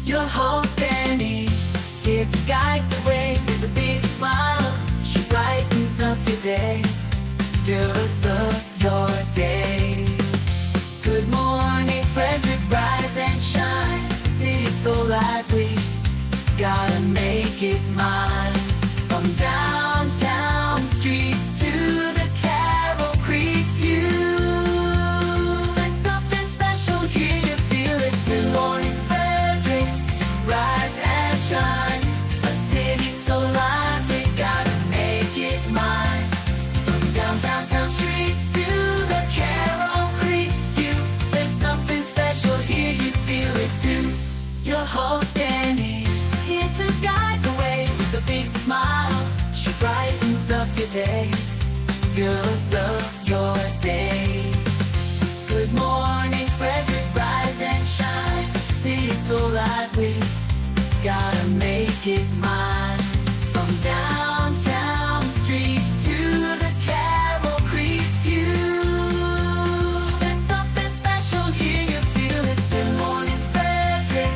Your host Danny, here to guide the way with a big smile. She brightens up your day, fills up your day. Good morning Frederick, rise and shine. City's so lively, gotta make it mine. From downtown streets to the Carroll Creek view, there's something special here, you feel it too. Good morning Frederick, rise and shine. A city so lively, gotta make it mine. From downtown streets to the Carroll Creek view, there's something special here, you feel it too. Your host Danny, here to guide the way with a big smile. She brightens up your day, fills up your day. Good morning Frederick, rise and shine. City's so lively, gotta make it mine. From downtown streets to the Carroll Creek view, there's something special here, you feel it too. Good morning Frederick,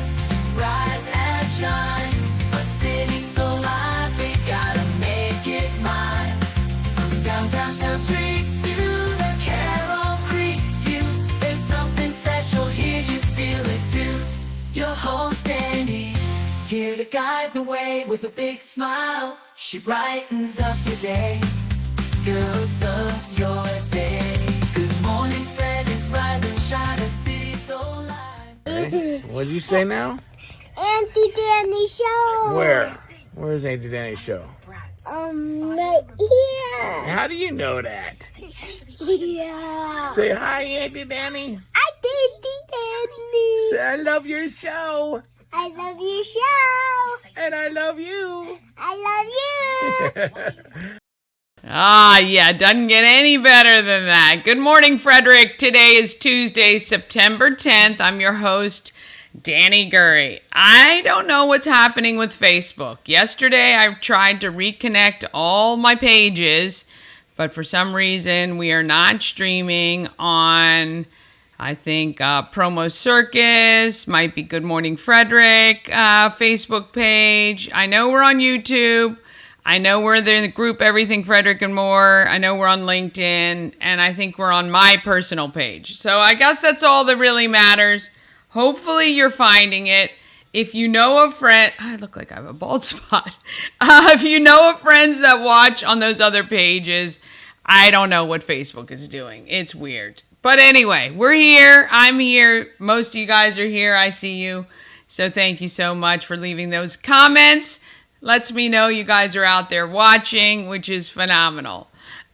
rise and shine. A city so lively, gotta make it mine. From downtown streets to the Carroll Creek view, there's something special here, you feel it too. Your host Danny, here to guide the way with a big smile. She brightens up your day, fills up your day. Good morning Frederick, rise and shine. A city so lively. What'd you say now? Auntie Danny show. Where? Where's Auntie Danny's show? Right here. How do you know that? Yeah. Say hi, Auntie Danny. I Auntie Danny. Say I love your show. I love your show. And I love you. I love you. Yeah, doesn't get any better than that. Good morning, Frederick. Today is Tuesday, September 10th. I'm your host, Danny Gurry. I don't know what's happening with Facebook. Yesterday, I tried to reconnect all my pages, but for some reason, we are not streaming on, I think, Promo Circus, might be Good Morning Frederick Facebook page. I know we're on YouTube. I know we're in the group Everything Frederick and More. I know we're on LinkedIn, and I think we're on my personal page. So I guess that's all that really matters. Hopefully you're finding it. If you know of friend, I look like I have a bald spot. If you know of friends that watch on those other pages, I don't know what Facebook is doing. It's weird. But anyway, we're here. I'm here. Most of you guys are here. I see you. So thank you so much for leaving those comments. Lets me know you guys are out there watching, which is phenomenal.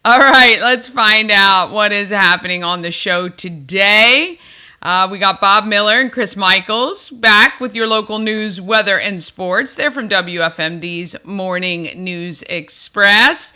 All right, let's find out what is happening on the show today. We got Bob Miller and Chris Michaels back with your local news, weather, and sports. They're from WFMD's Morning News Express.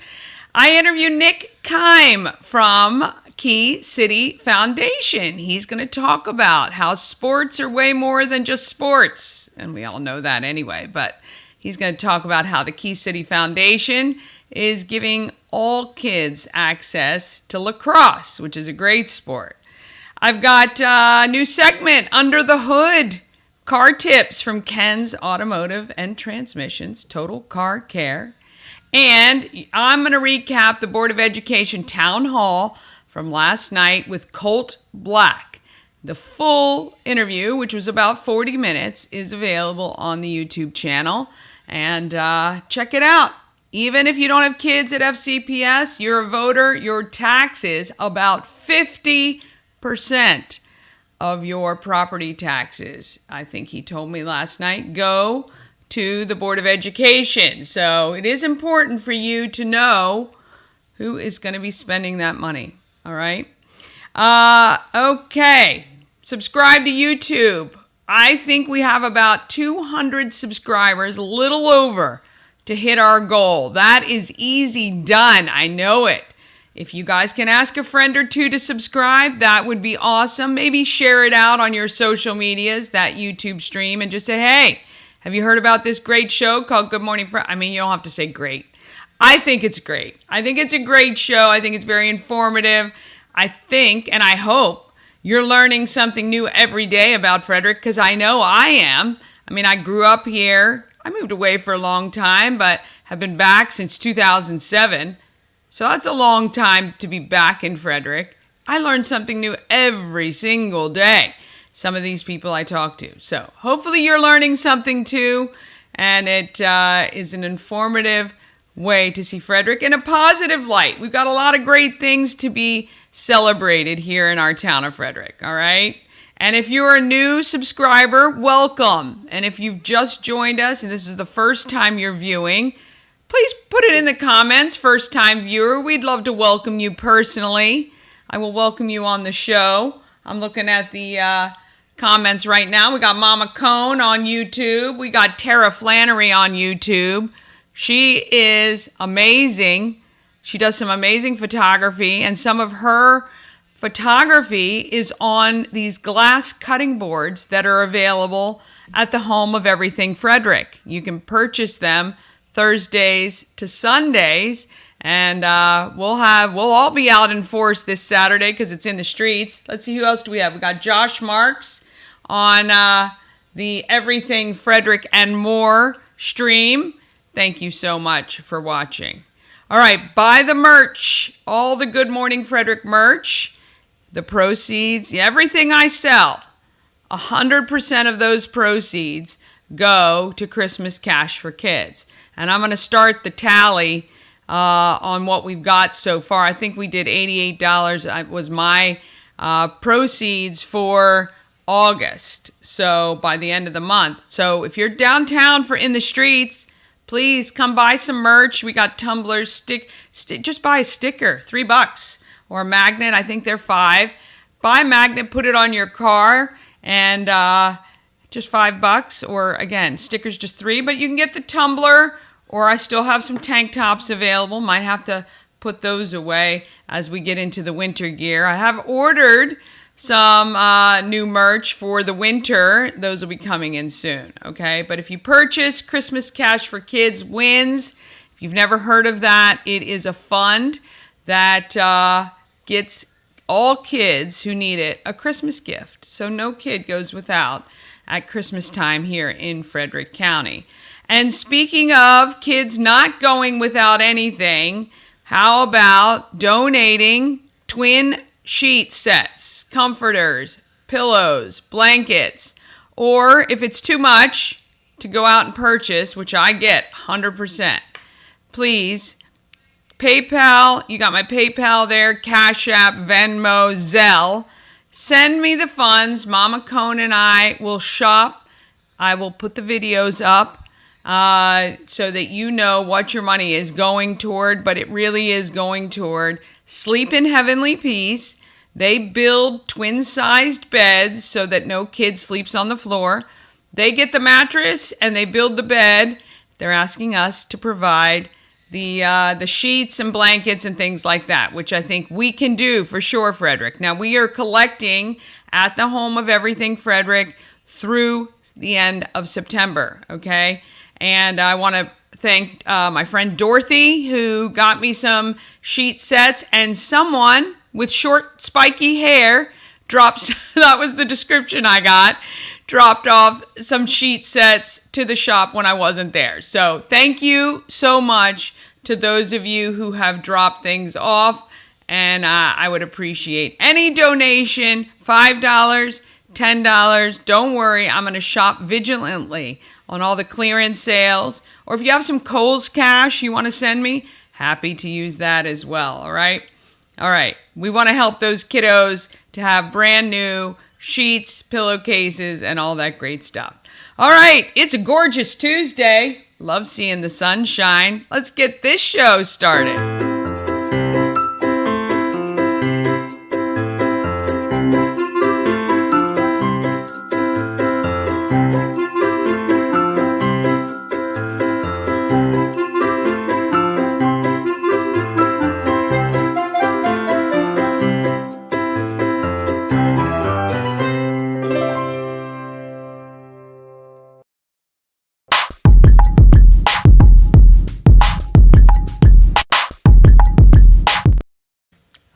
I interviewed Nick Kime from Key City Foundation. He's going to talk about how sports are way more than just sports. And we all know that anyway, but he's going to talk about how the Key City Foundation is giving all kids access to lacrosse, which is a great sport. I've got a new segment, Under the Hood, car tips from Ken's Automotive and Transmissions, Total Car Care. And I'm going to recap the Board of Education Town Hall from last night with Colt Black. The full interview, which was about 40 minutes, is available on the YouTube channel. And check it out. Even if you don't have kids at FCPS, you're a voter, your taxes, about 50% of your property taxes, I think he told me last night, go to the Board of Education. So it is important for you to know who is going to be spending that money. All right? Okay. Subscribe to YouTube. I think we have about 200 subscribers, a little over, to hit our goal. That is easy done. I know it. If you guys can ask a friend or two to subscribe, that would be awesome. Maybe share it out on your social medias, that YouTube stream, and just say, hey, have you heard about this great show called Good Morning Frederick? I mean, you don't have to say great. I think it's great. I think it's a great show. I think it's very informative. I think, and I hope, you're learning something new every day about Frederick, because I know I am. I mean, I grew up here. I moved away for a long time, but have been back since 2007. So that's a long time to be back in Frederick. I learn something new every single day. Some of these people I talk to. So hopefully you're learning something too. And it is an informative way to see Frederick in a positive light. We've got a lot of great things to be celebrated here in our town of Frederick. All right. And if you're a new subscriber, welcome. And if you've just joined us and this is the first time you're viewing, please put it in the comments, first time viewer. We'd love to welcome you personally. I will welcome you on the show. I'm looking at the comments right now. We got Mama Cone on YouTube. We got Tara Flannery on YouTube. She is amazing. She does some amazing photography, and some of her photography is on these glass cutting boards that are available at the Home of Everything Frederick. You can purchase them Thursdays to Sundays, and we'll all be out in force this Saturday because it's in the streets. Let's see, who else do we have? We got Josh Marks on the Everything Frederick and More stream. Thank you so much for watching. All right, buy the merch, all the Good Morning Frederick merch, the proceeds, everything I sell, 100% of those proceeds go to Christmas Cash for Kids. And I'm going to start the tally on what we've got so far. I think we did $88 was my proceeds for August. So by the end of the month. So if you're downtown for In the Streets, please come buy some merch. We got tumblers, just buy a sticker, $3, or a magnet. I think they're $5. Buy a magnet, put it on your car, and just $5. Or again, stickers just $3. But you can get the tumbler, or I still have some tank tops available. Might have to put those away as we get into the winter gear. I have ordered some new merch for the winter. Those will be coming in soon, okay? But if you purchase Christmas Cash for Kids Wins, if you've never heard of that, it is a fund that gets all kids who need it a Christmas gift. So no kid goes without at Christmas time here in Frederick County. And speaking of kids not going without anything, how about donating twin sheet sets, comforters, pillows, blankets, or if it's too much to go out and purchase, which I get 100%, please, PayPal, you got my PayPal there, Cash App, Venmo, Zelle, send me the funds. Mama Cone and I will shop. I will put the videos up so that you know what your money is going toward, but it really is going toward Sleep in Heavenly Peace. They build twin-sized beds so that no kid sleeps on the floor. They get the mattress and they build the bed. They're asking us to provide the sheets and blankets and things like that, which I think we can do for sure, Frederick. Now, we are collecting at the Home of Everything Frederick through the end of September, okay? And I want to thank my friend Dorothy, who got me some sheet sets, and someone with short, spiky hair that was the description I got, dropped off some sheet sets to the shop when I wasn't there. So thank you so much to those of you who have dropped things off, and I would appreciate any donation, $5, $10. Don't worry, I'm going to shop vigilantly on all the clearance sales. Or if you have some Kohl's cash you want to send me, happy to use that as well, all right? All right, we want to help those kiddos to have brand new sheets, pillowcases, and all that great stuff. All right, it's a gorgeous Tuesday. Love seeing the sunshine. Let's get this show started.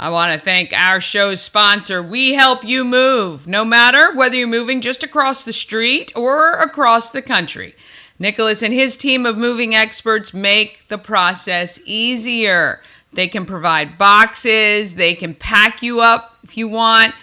I want to thank our show's sponsor, We Help You Move, no matter whether you're moving just across the street or across the country. Nicholas and his team of moving experts make the process easier. They can provide boxes, they can pack you up if you want.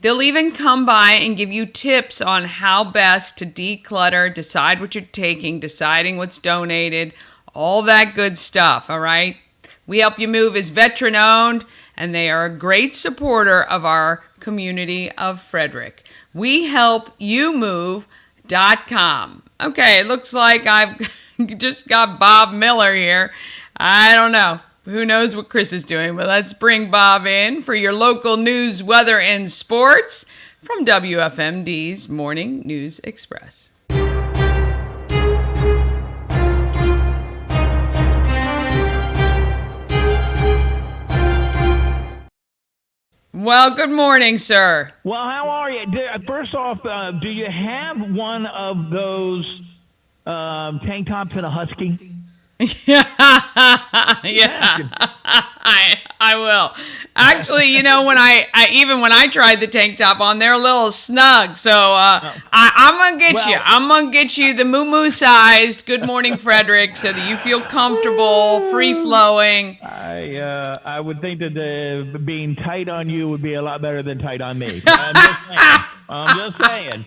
They'll even come by and give you tips on how best to declutter, decide what you're taking, deciding what's donated, all that good stuff, all right? We Help You Move is veteran-owned, and they are a great supporter of our community of Frederick. WeHelpYouMove.com. Okay, it looks like I've just got Bob Miller here. I don't know. Who knows what Chris is doing, but let's bring Bob in for your local news, weather, and sports from WFMD's Morning News Express. Well, good morning, sir. Well, how are you? First off, do you have one of those tank tops in a husky? Yeah, I will. Actually, you know, when I tried the tank top on, they're a little snug. So I'm gonna get you. I'm gonna get you the moo sized Good Morning Frederick, so that you feel comfortable, free flowing. I would think that being tight on you would be a lot better than tight on me. I'm just saying.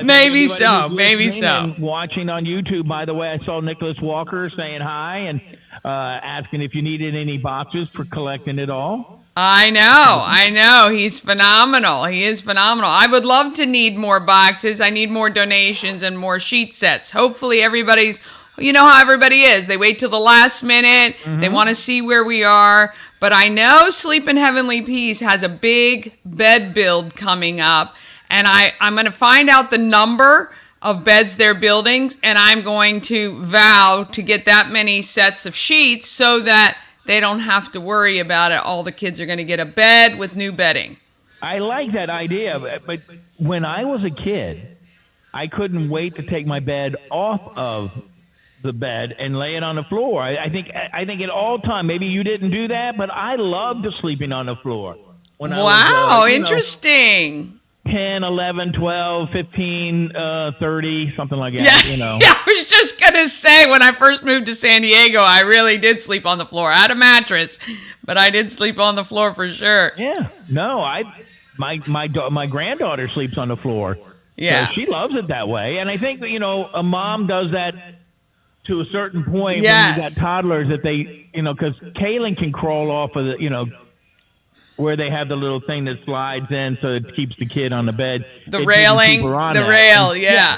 Maybe so. Maybe so. Watching on YouTube, by the way, I saw Nicholas Walker saying hi and asking if you needed any boxes for collecting it all. I know. He's phenomenal. He is phenomenal. I would love to need more boxes. I need more donations and more sheet sets. Hopefully everybody's, you know how everybody is. They wait till the last minute. Mm-hmm. They want to see where we are. But I know Sleep in Heavenly Peace has a big bed build coming up. And I'm going to find out the number of beds they're building, and I'm going to vow to get that many sets of sheets so that they don't have to worry about it. All the kids are going to get a bed with new bedding. I like that idea, but when I was a kid, I couldn't wait to take my bed off of the bed and lay it on the floor. I think at all time, maybe you didn't do that, but I loved sleeping on the floor. When I was, interesting. 10, 11, 12, 15, 30, something like that, Yeah, yeah, I was just going to say, when I first moved to San Diego, I really did sleep on the floor. I had a mattress, but I did sleep on the floor for sure. Yeah. No, my granddaughter sleeps on the floor. Yeah. So she loves it that way. And I think, a mom does that to a certain point Yes. when you got toddlers that they, because Kaylin can crawl off of the, where they have the little thing that slides in so it keeps the kid on the bed. The railing, rail, yeah.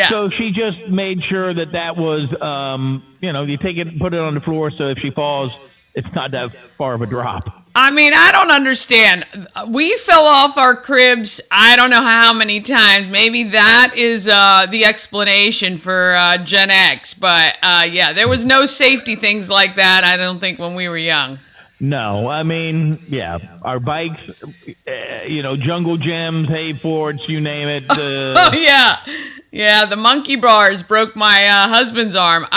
So she just made sure that was, you take it, put it on the floor so if she falls, it's not that far of a drop. I mean, I don't understand. We fell off our cribs, I don't know how many times. Maybe that is the explanation for Gen X. But, yeah, there was no safety things like that, I don't think, when we were young. No, I mean, yeah, our bikes, jungle gyms, hay forts, you name it. Oh, yeah, the monkey bars broke my husband's arm.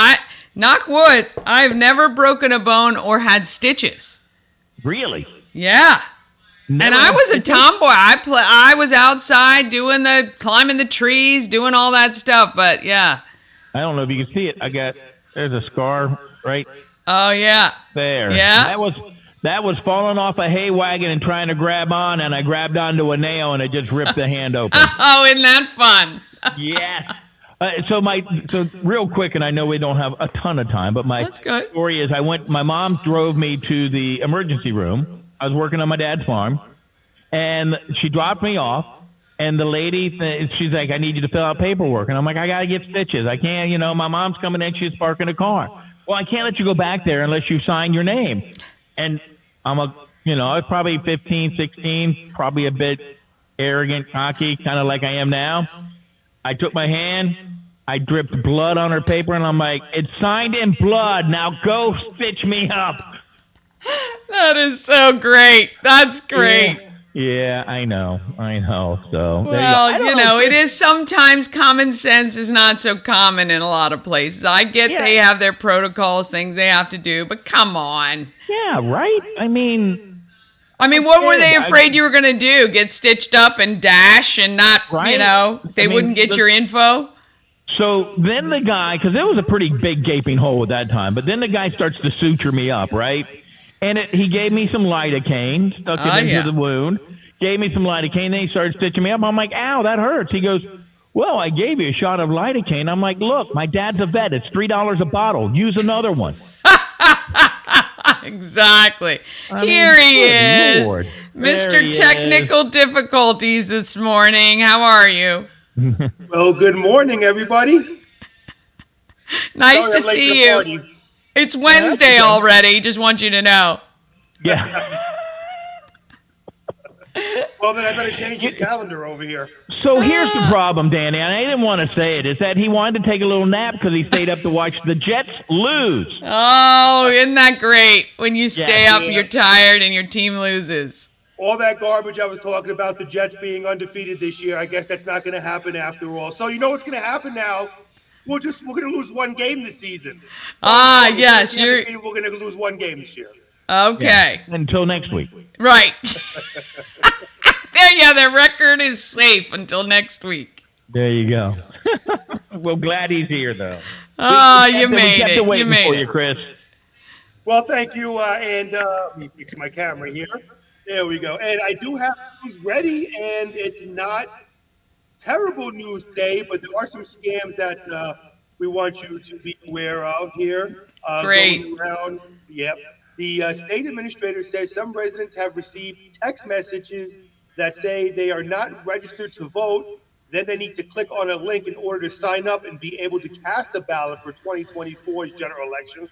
Knock wood, I've never broken a bone or had stitches. Really? Yeah. Never. And I was a tomboy. I was outside climbing the trees, doing all that stuff. But yeah. I don't know if you can see it. There's a scar right. Oh yeah. There. Yeah. That was falling off a hay wagon and trying to grab on, and I grabbed onto a nail and it just ripped the hand open. Oh, isn't that fun? Yes. So real quick, and I know we don't have a ton of time, but my story is my mom drove me to the emergency room. I was working on my dad's farm, and she dropped me off, and the lady, she's like, I need you to fill out paperwork. And I'm like, I got to get stitches. I can't, my mom's coming in, she's parking a car. Well, I can't let you go back there unless you sign your name. And I was probably 15, 16, probably a bit arrogant, cocky, kind of like I am now. I took my hand, I dripped blood on her paper, and I'm like, it's signed in blood. Now go stitch me up. That is so great. That's great. Yeah, I know. So, well, it is sometimes common sense is not so common in a lot of places. I get they have their protocols, things they have to do, but come on. Yeah, right? I mean, I mean, what were they afraid you were going to do? Get stitched up and dash and not, Right? they wouldn't get your info? So then the guy, because it was a pretty big gaping hole at that time, but then the guy starts to suture me up, right? And he gave me some lidocaine, stuck it into the wound, gave me some lidocaine, then he started stitching me up. I'm like, ow, that hurts. He goes, well, I gave you a shot of lidocaine. I'm like, look, my dad's a vet. It's $3 a bottle. Use another one. Exactly. Here he is. Lord. Mr. Technical Difficulties this morning. How are you? Well, good morning, everybody. Nice to see you. It's Wednesday already. Just want you to know. Yeah. Well, then I better change his calendar over here. So here's the problem, Danny, and I didn't want to say it, is that he wanted to take a little nap because he stayed up to watch the Jets lose. Oh, isn't that great? When you stay up, you're tired, and your team loses. All that garbage I was talking about, the Jets being undefeated this year, I guess that's not going to happen after all. So you know what's going to happen now? We're going to lose one game this season. Yes. We're going to lose one game this year. Okay. Yeah, until next week. Right. Their record is safe until next week. There you go. Well, glad he's here, though. Oh, you made it. You made it, Chris. Well, thank you. And let me fix my camera here. There we go. And I do have news ready, and it's not terrible news today, but there are some scams that we want you to be aware of here. Great. Going around. Yep. The state administrator says some residents have received text messages that say they are not registered to vote. Then they need to click on a link in order to sign up and be able to cast a ballot for 2024's general election.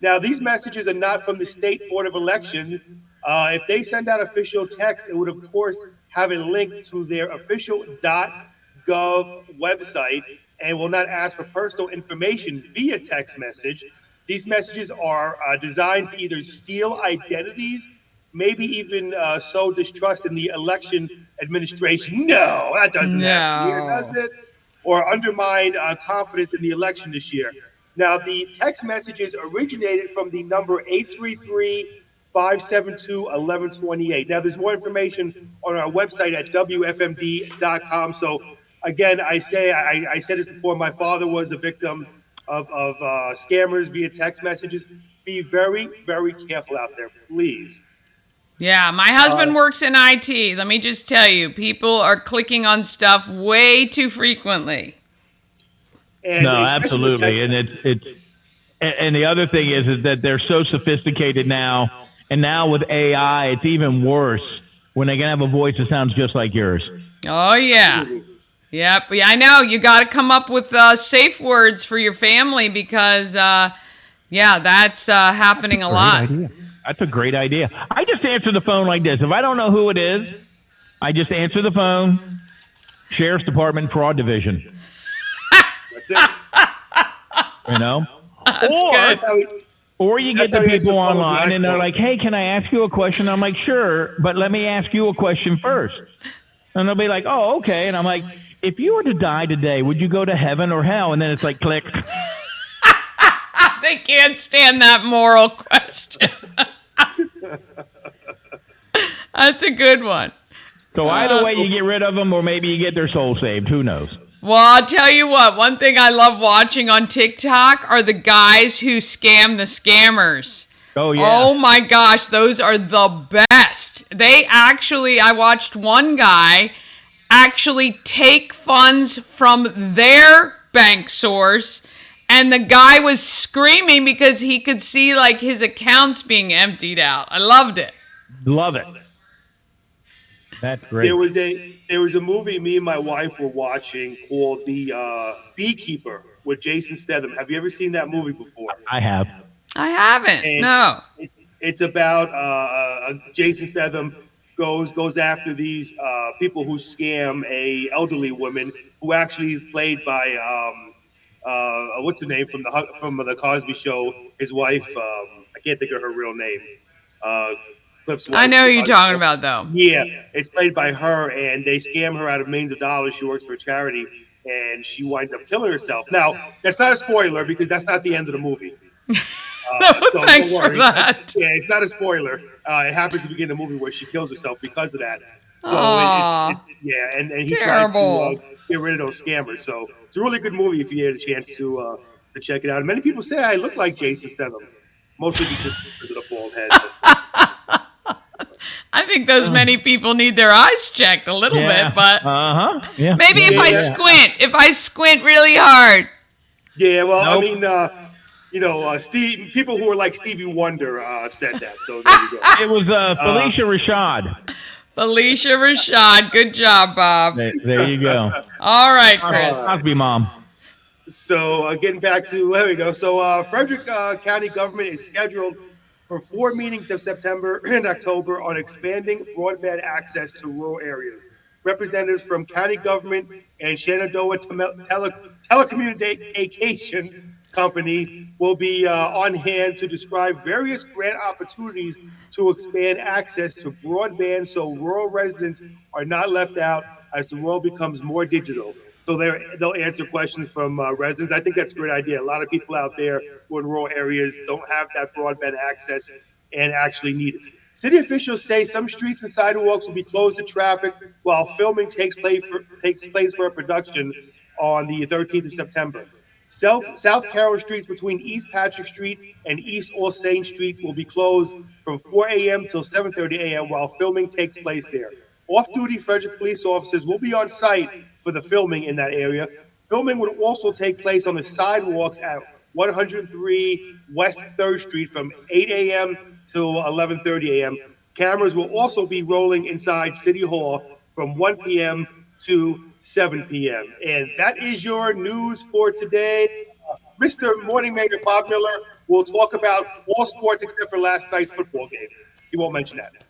Now, these messages are not from the State Board of Elections. If they send out official text, it would, of course, have a link to their official .gov website and will not ask for personal information via text message. These messages are designed to either steal identities, maybe even sow distrust in the election administration. No, that doesn't happen here, does it? Or undermine confidence in the election this year. Now, the text messages originated from the number 833-572-1128. Now, there's more information on our website at WFMD.com. So, again, I said this before, my father was a victim of scammers via text messages. Be very, very careful out there, please. Yeah, my husband works in IT. Let me just tell you, people are clicking on stuff way too frequently. And no, absolutely. And and the other thing is that they're so sophisticated now, and now with AI, it's even worse when they can have a voice that sounds just like yours. Oh, yeah. Yep. Yeah, I know. You got to come up with safe words for your family because, that's happening a lot. That's a great idea. I just answer the phone like this. If I don't know who it is, I just answer the phone. Sheriff's Department Fraud Division. That's it. You know? That's good. Or you get the people online and they're like, hey, can I ask you a question? I'm like, sure, but let me ask you a question first. And they'll be like, oh, okay. And I'm like, if you were to die today, would you go to heaven or hell? And then it's like, click. They can't stand that moral question. That's a good one. So either way, you get rid of them or maybe you get their soul saved. Who knows? Well, I'll tell you what. One thing I love watching on TikTok are the guys who scam the scammers. Oh, yeah. Oh, my gosh. Those are the best. I watched one guy actually take funds from their bank source, and the guy was screaming because he could see, like, his accounts being emptied out. I loved it. Love it. That's great. There was a movie me and my wife were watching called The Beekeeper with Jason Statham. Have you ever seen that movie before? I have. I haven't. And no. It's about Jason Statham goes after these people who scam a elderly woman who actually is played by what's her name from the Cosby Show? His wife. I can't think of her real name. Cliff's wife. I know who you're talking about, though. Yeah, it's played by her, and they scam her out of millions of dollars. She works for a charity, and she winds up killing herself. Now, that's not a spoiler because that's not the end of the movie. So Thanks don't for worry. that. Yeah, it's not a spoiler. It happens to begin the movie where she kills herself because of that. So Aw, yeah, and he tries to terrible. get rid of those scammers. So it's a really good movie if you get a chance to check it out. And many people say I look like Jason Statham, mostly just because of the bald head. But I think those many people need their eyes checked a little bit, but Yeah. maybe if I squint really hard. yeah, well, I Nope. mean, Steve, people who are like Stevie Wonder said that. So there you go. It was Felicia Rashad. Felicia Rashad, good job, Bob. There you go. All right, Chris. Cosby mom. So getting back to there we go. So Frederick County government is scheduled for 4 meetings of September and October on expanding broadband access to rural areas. Representatives from county government and Shenandoah Telecommunications Company will be on hand to describe various grant opportunities to expand access to broadband so rural residents are not left out as the world becomes more digital. So they'll answer questions from residents. I think that's a great idea. A lot of people out there who are in rural areas don't have that broadband access and actually need it. City officials say some streets and sidewalks will be closed to traffic while filming takes place for a production on the 13th of September. South Carroll streets between East Patrick Street and East All Saints Street will be closed from 4 a.m. till 7:30 a.m. while filming takes place there. Off-duty Frederick police officers will be on site for the filming in that area. Filming would also take place on the sidewalks at 103 West 3rd Street from 8 a.m. to 11:30 a.m. Cameras will also be rolling inside City Hall from 1 p.m. to 7 p.m. And that is your news for today. Mr. Morning Mayor Bob Miller will talk about all sports except for last night's football game. He won't mention that.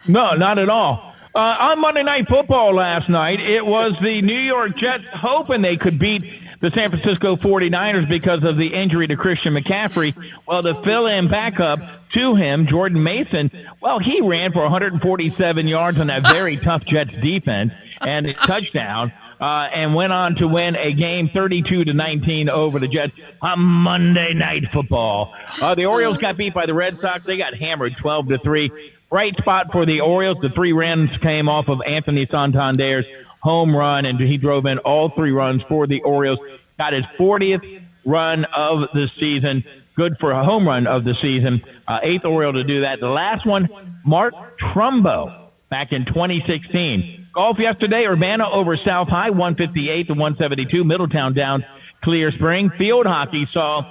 No, not at all. On Monday Night Football last night, it was the New York Jets hoping they could beat the San Francisco 49ers because of the injury to Christian McCaffrey. Well, the fill-in backup to him, Jordan Mason, well, he ran for 147 yards on that very tough Jets defense and a touchdown, and went on to win a game 32-19 over the Jets on Monday Night Football. The Orioles got beat by the Red Sox. They got hammered 12-3. Bright spot for the Orioles. The 3 runs came off of Anthony Santander's home run, and he drove in all 3 runs for the Orioles. Got his 40th run of the season. Good for a home run of the season. 8th Oriole to do that. The last one, Mark Trumbo, back in 2016. Golf yesterday, Urbana over South High, 158 to 172. Middletown down Clear Spring. Field hockey saw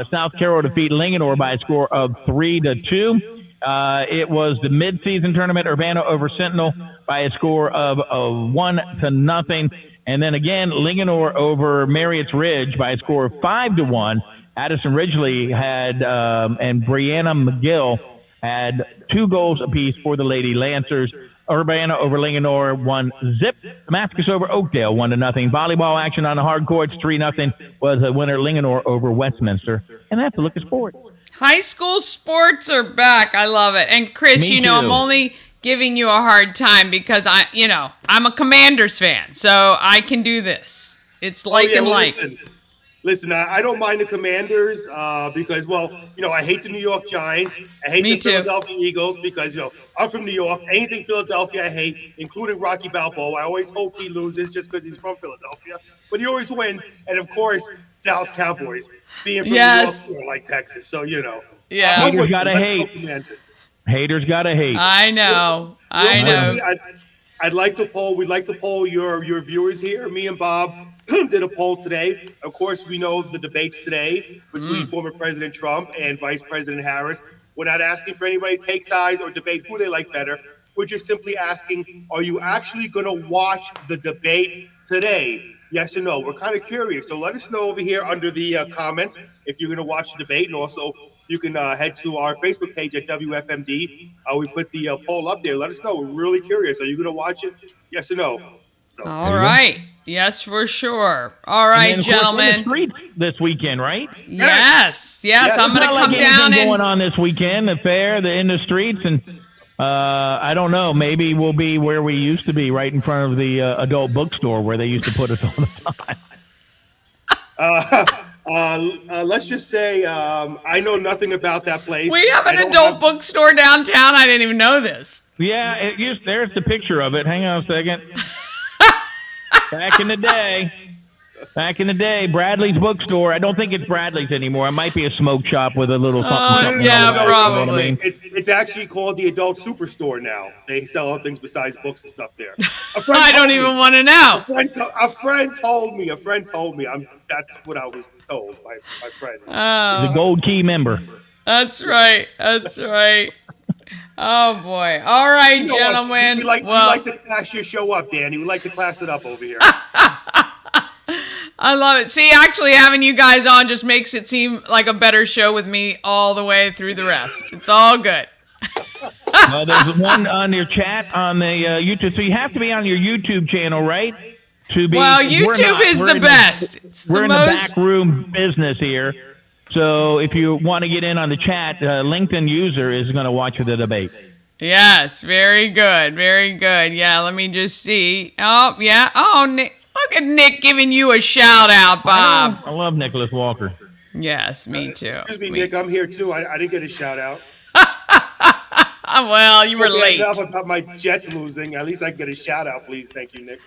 South Carroll defeat Linganore by a score of 3-2. It was the mid-season tournament, Urbana over Sentinel by a score of 1-0. And then again, Linganore over Marriott's Ridge by a score of 5-1. Addison Ridgely had, and Brianna McGill had 2 goals apiece for the Lady Lancers. Urbana over Linganore 1-0. Damascus over Oakdale 1-0. Volleyball action on the hard courts 3-0 was a winner, Linganore over Westminster. And that's a look at sports. High school sports are back. I love it. And Chris, Me too. I'm only giving you a hard time because I'm a Commanders fan, so I can do this. It's like and like. Listen, I don't mind the Commanders because, well, I hate the New York Giants. I hate Me the too. Philadelphia Eagles because, I'm from New York. Anything Philadelphia I hate, including Rocky Balboa. I always hope he loses just because he's from Philadelphia. But he always wins. And, of course, Dallas Cowboys. Being from New York, like Texas. So, Yeah. Haters gotta Let's hate. go Commanders. Haters gotta hate. I know. I know. I'd like to poll. We'd like to poll your viewers here. Me and Bob did a poll today. Of course, we know the debates today between former President Trump and Vice President Harris. We're not asking for anybody to take sides or debate who they like better. We're just simply asking, are you actually going to watch the debate today? Yes or no? We're kind of curious. So let us know over here under the comments if you're going to watch the debate. And also, you can head to our Facebook page at WFMD. We put the poll up there. Let us know. We're really curious. Are you going to watch it? Yes or no? So, All right. Yes, for sure. All right, And then, of course, we're in gentlemen. the streets this weekend, right? Yes. I'm going to come down going and on this weekend. The fair, in the streets, and I don't know. Maybe we'll be where we used to be, right in front of the adult bookstore where they used to put us all the time. Let's just say I know nothing about that place. We have an adult bookstore downtown. I didn't even know this. Yeah, there's the picture of it. Hang on a second. Back in the day, Bradley's bookstore. I don't think it's Bradley's anymore. It might be a smoke shop with a little something. Yeah, No, probably. It's actually called the Adult Superstore now. They sell other things besides books and stuff there. I don't even want to know. A friend told me. That's what I was told by my friend. The Gold Key member. That's right. Oh boy! All right, gentlemen. We like to class your show up, Danny. We like to class it up over here. I love it. See, actually having you guys on just makes it seem like a better show with me all the way through the rest. It's all good. Well, there's one on your chat on the YouTube. So you have to be on your YouTube channel, right? Well, YouTube is the best. We're in the back room business here. So if you want to get in on the chat, LinkedIn user is going to watch the debate. Yes, very good. Very good. Yeah, let me just see. Oh, yeah. Oh, Nick. Look at Nick giving you a shout out, Bob. I love Nicholas Walker. Yes, me too. Excuse me, Nick. I'm here too. I didn't get a shout out. Well, you were late. Enough about my Jets losing. At least I can get a shout out, please. Thank you, Nick.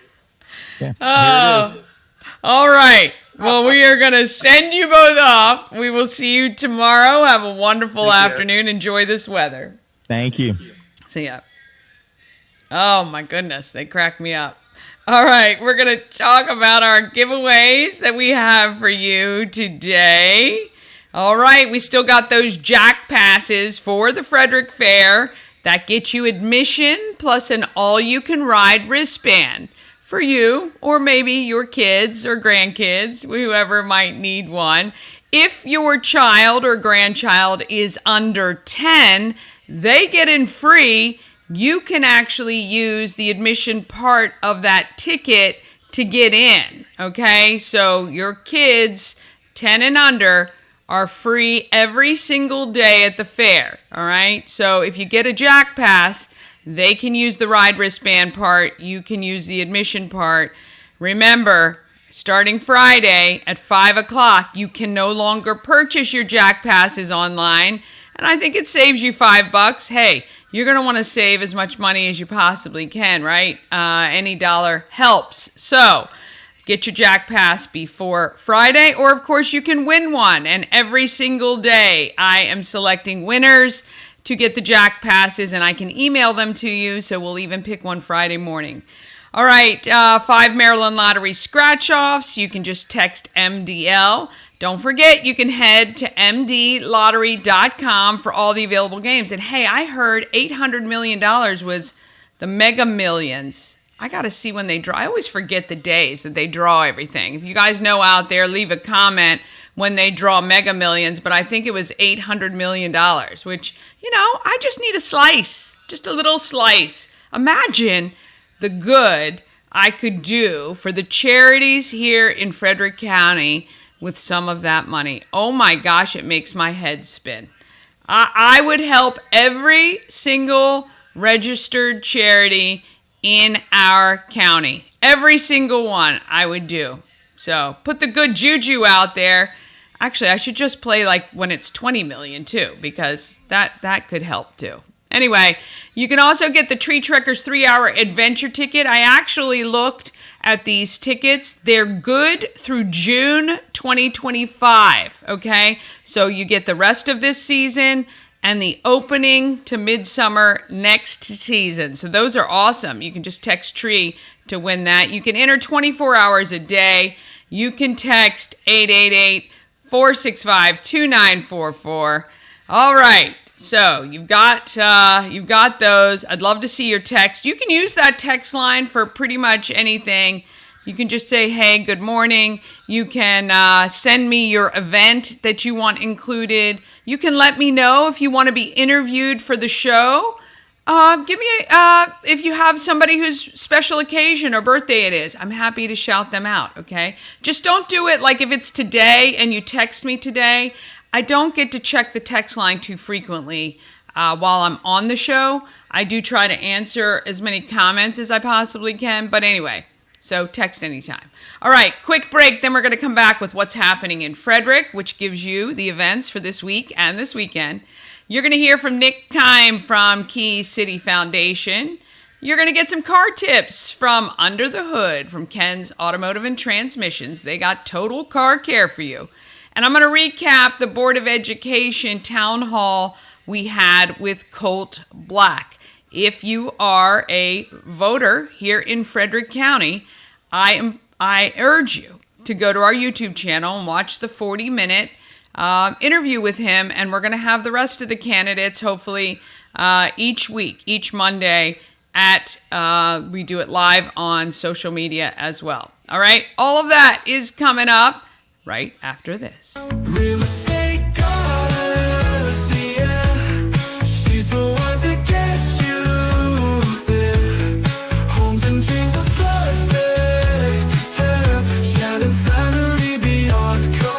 Yeah, all right. Well, we are going to send you both off. We will see you tomorrow. Have a wonderful afternoon. Enjoy this weather. Thank you. See ya. Oh, my goodness. They cracked me up. All right. We're going to talk about our giveaways that we have for you today. All right. We still got those Jack passes for the Frederick Fair. That gets you admission plus an all-you-can-ride wristband for you or maybe your kids or grandkids, whoever might need one. If your child or grandchild is under 10, they get in free. You can actually use the admission part of that ticket to get in, okay? So your kids, 10 and under, are free every single day at the fair, all right? So if you get a Jack Pass, they can use the ride wristband part. You can use the admission part. Remember, starting Friday at 5 o'clock, you can no longer purchase your Jack Passes online. And I think it saves you $5. Hey, you're going to want to save as much money as you possibly can, right? Any dollar helps. So get your Jack Pass before Friday, or of course you can win one. And every single day I am selecting winners to get the Jack Passes, and I can email them to you, so we'll even pick one Friday morning. All right, 5 Maryland Lottery scratch-offs. You can just text MDL. Don't forget, you can head to mdlottery.com for all the available games. And hey, I heard $800 million was the Mega Millions. I got to see when they draw. I always forget the days that they draw everything. If you guys know out there, leave a comment when they draw Mega Millions, but I think it was $800 million, which, I just need a slice, just a little slice. Imagine the good I could do for the charities here in Frederick County with some of that money. Oh my gosh, it makes my head spin. I would help every single registered charity in our county. Every single one I would do. So put the good juju out there. Actually, I should just play like when it's 20 million too, because that could help too. Anyway, you can also get the Tree Trekkers 3-hour adventure ticket. I actually looked at these tickets. They're good through June 2025, okay? So you get the rest of this season and the opening to midsummer next season. So those are awesome. You can just text Tree to win that. You can enter 24 hours a day. You can text 888-465-2944. All right. So you've got those. I'd love to see your text. You can use that text line for pretty much anything. You can just say, hey, good morning. You can send me your event that you want included. You can let me know if you want to be interviewed for the show. If you have somebody whose special occasion or birthday it is, I'm happy to shout them out, okay? Just don't do it like if it's today and you text me today. I don't get to check the text line too frequently while I'm on the show. I do try to answer as many comments as I possibly can. But anyway, So text anytime. All right, quick break. Then we're going to come back with what's happening in Frederick, which gives you the events for this week and this weekend. You're going to hear from Nick Kime from Key City Foundation. You're going to get some car tips from Under the Hood from Ken's Automotive and Transmissions. They got total car care for you. And I'm going to recap the Board of Education town hall we had with Colt Black. If you are a voter here in Frederick County, I urge you to go to our YouTube channel and watch the 40-minute interview with him. And we're going to have the rest of the candidates hopefully each week, each Monday we do it live on social media as well. All right, all of that is coming up right after this. Real estate goddess, yeah. She's the one that gets you there. Homes and dreams are perfect, yeah. Shannon family beyond compare.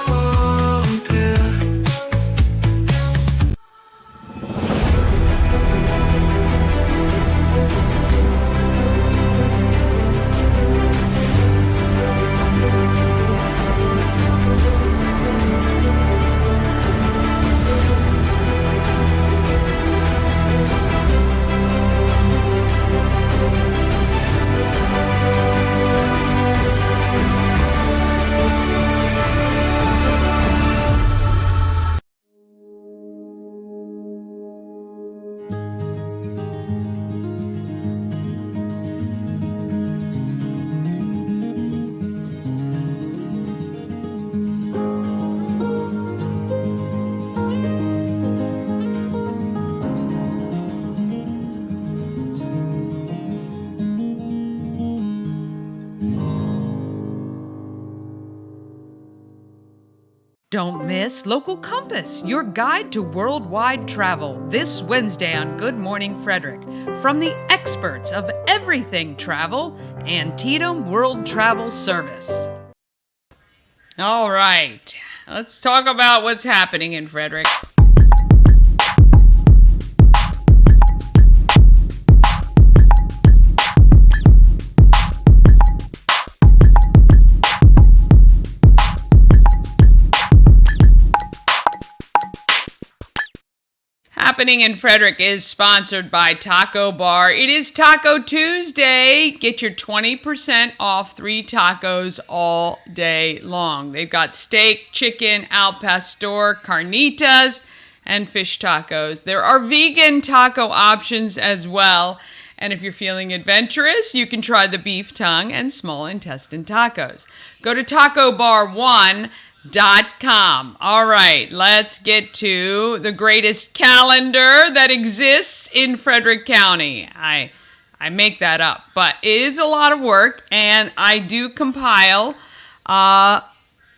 Don't miss Local Compass, your guide to worldwide travel, this Wednesday on Good Morning Frederick. From the experts of everything travel, Antietam World Travel Service. All right, let's talk about what's happening in Frederick. Happening in Frederick is sponsored by Taco Bar. It is Taco Tuesday. Get your 20% off 3 tacos all day long. They've got steak, chicken, al pastor, carnitas, and fish tacos. There are vegan taco options as well. And if you're feeling adventurous, you can try the beef tongue and small intestine tacos. Go to TacoBar1.com. All right, let's get to the greatest calendar that exists in Frederick County. I make that up, but it is a lot of work, and I do compile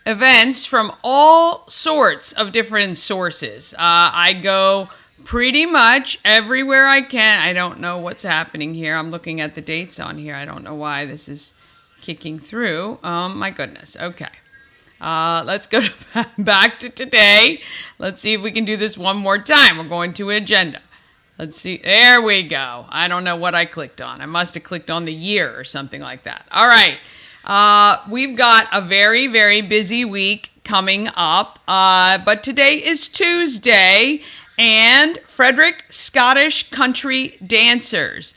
events from all sorts of different sources. I go pretty much everywhere I can. I don't know what's happening here. I'm looking at the dates on here. I don't know why this is kicking through. My goodness. Okay. Let's go back to today. Let's see if we can do this one more time. We're going to agenda. Let's see. There we go. I don't know what I clicked on. I must have clicked on the year or something like that. All right. We've got a very, very busy week coming up. But today is Tuesday, and Frederick Scottish Country Dancers.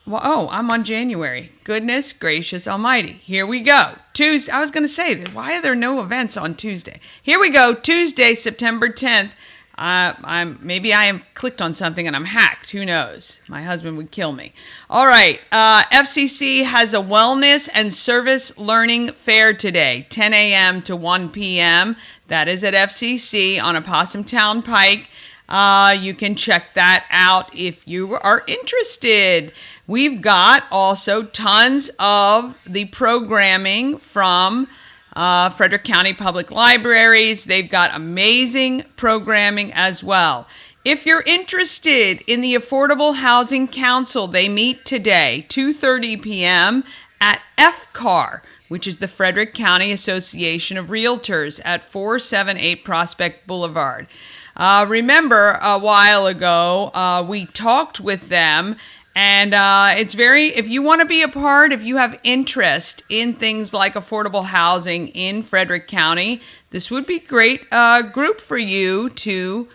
Well, oh, I'm on January. Goodness gracious almighty. Here we go. Tuesday. I was going to say, why are there no events on Tuesday? Here we go. Tuesday, September 10th. Maybe I am clicked on something and I'm hacked. Who knows? My husband would kill me. All right. FCC has a wellness and service learning fair today, 10 a.m. to 1 p.m. That is at FCC on Opossum Town Pike. You can check that out if you are interested. We've got also tons of the programming from Frederick County Public Libraries. They've got amazing programming as well. If you're interested in the Affordable Housing Council, they meet today, 2:30 p.m. at FCAR, which is the Frederick County Association of Realtors at 478 Prospect Boulevard. Remember, a while ago, we talked with them, And if you want to be a part, if you have interest in things like affordable housing in Frederick County, this would be a great group for you to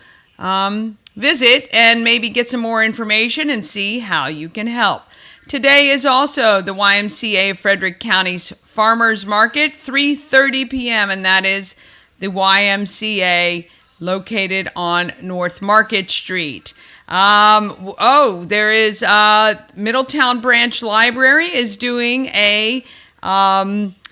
visit and maybe get some more information and see how you can help. Today is also the YMCA of Frederick County's Farmers Market, 3:30 p.m., and that is the YMCA located on North Market Street. There is Middletown Branch Library is doing a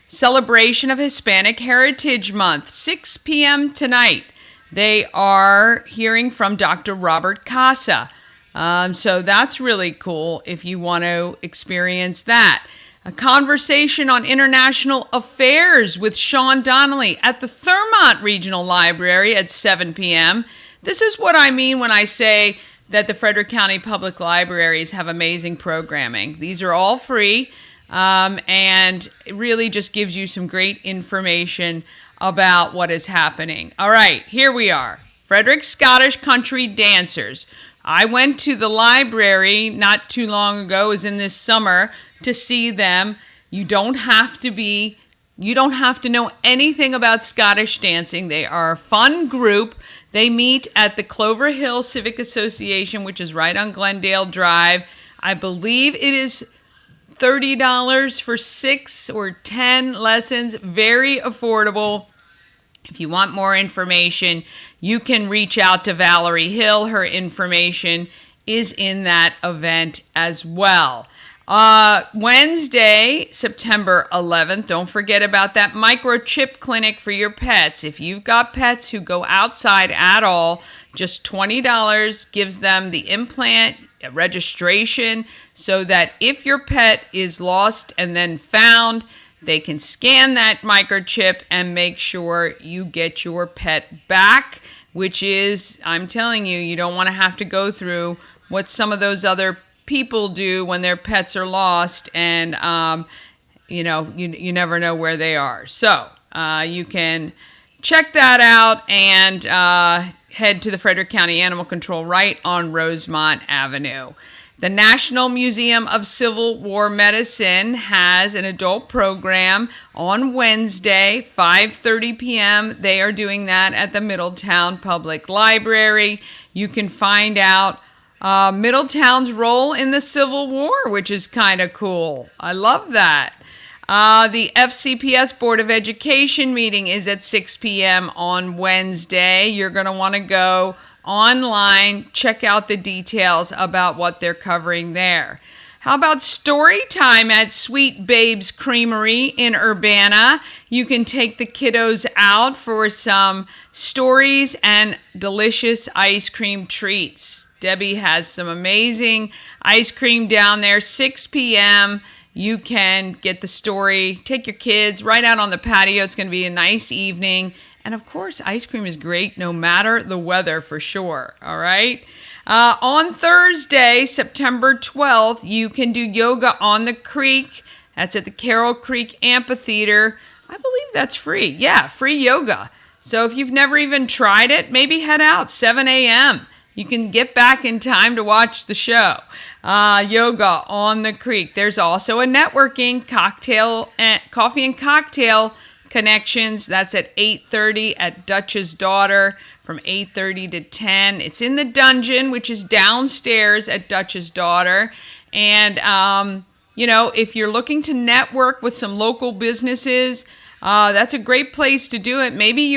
celebration of Hispanic Heritage Month, 6 p.m. tonight. They are hearing from Dr. Robert Casa. So that's really cool if you want to experience that. A conversation on international affairs with Sean Donnelly at the Thurmont Regional Library at 7 p.m. This is what I mean when I say that the Frederick County Public Libraries have amazing programming. These are all free, and it really just gives you some great information about what is happening. All right, here we are. Frederick Scottish Country Dancers. I went to the library not too long ago, it was in this summer, to see them. You don't have to know anything about Scottish dancing. They are a fun group. They meet at the Clover Hill Civic Association, which is right on Glendale Drive. I believe it is $30 for 6 or 10 lessons. Very affordable. If you want more information, you can reach out to Valerie Hill. Her information is in that event as well. Wednesday, September 11th, don't forget about that microchip clinic for your pets. If you've got pets who go outside at all, just $20 gives them the implant registration so that if your pet is lost and then found, they can scan that microchip and make sure you get your pet back, which is, I'm telling you, you don't want to have to go through what some of those other people do when their pets are lost and, you never know where they are. So you can check that out and head to the Frederick County Animal Control right on Rosemont Avenue. The National Museum of Civil War Medicine has an adult program on Wednesday, 5:30 p.m. They are doing that at the Middletown Public Library. You can find out Middletown's role in the Civil War, which is kind of cool. I love that. The FCPS Board of Education meeting is at 6 p.m. on Wednesday. You're going to want to go online, check out the details about what they're covering there. How about story time at Sweet Babe's Creamery in Urbana? You can take the kiddos out for some stories and delicious ice cream treats. Debbie has some amazing ice cream down there, 6 p.m. You can get the story, take your kids right out on the patio. It's going to be a nice evening. And of course, ice cream is great no matter the weather for sure. All right. On Thursday, September 12th, you can do yoga on the creek. That's at the Carroll Creek Amphitheater. I believe that's free. Yeah, free yoga. So if you've never even tried it, maybe head out 7 a.m. You can get back in time to watch the show. Yoga on the creek. There's also a networking coffee and cocktail connections. That's at 8:30 at Dutch's Daughter from 8:30 to 10. It's in the dungeon, which is downstairs at Dutch's Daughter. And, if you're looking to network with some local businesses, that's a great place to do it. Maybe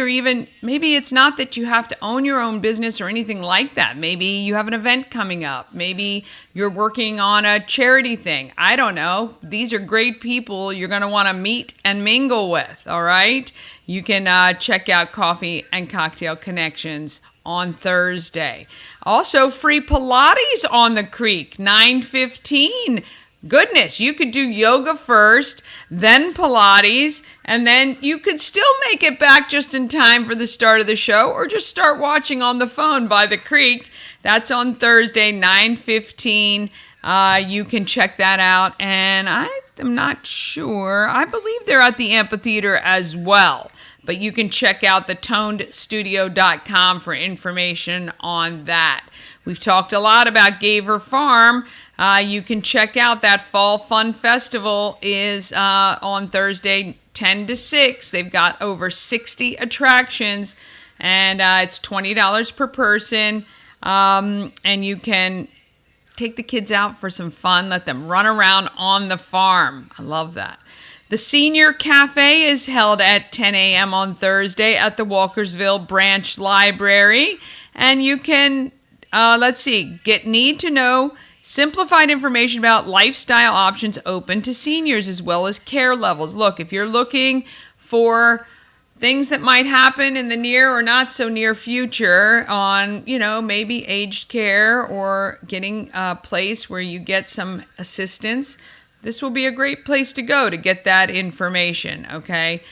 it's not that you have to own your own business or anything like that. Maybe you have an event coming up. Maybe you're working on a charity thing. I don't know. These are great people you're going to want to meet and mingle with, all right? You can check out Coffee and Cocktail Connections on Thursday. Also, free Pilates on the creek, 9:15. Goodness, you could do yoga first, then Pilates, and then you could still make it back just in time for the start of the show, or just start watching on the phone by the creek. That's on Thursday, 9:15. You can check that out, and I am not sure. I believe they're at the amphitheater as well. but you can check out thetonedstudio.com for information on that. We've talked a lot about Gaver Farm. You can check out that Fall Fun Festival is on Thursday, 10 to 6. They've got over 60 attractions, and it's $20 per person. And you can take the kids out for some fun. Let them run around on the farm. I love that. The Senior Cafe is held at 10 a.m. on Thursday at the Walkersville Branch Library. And you can, get need to know simplified information about lifestyle options open to seniors as well as care levels. Look, if you're looking for things that might happen in the near or not so near future on, maybe aged care or getting a place where you get some assistance, this will be a great place to go to get that information, okay?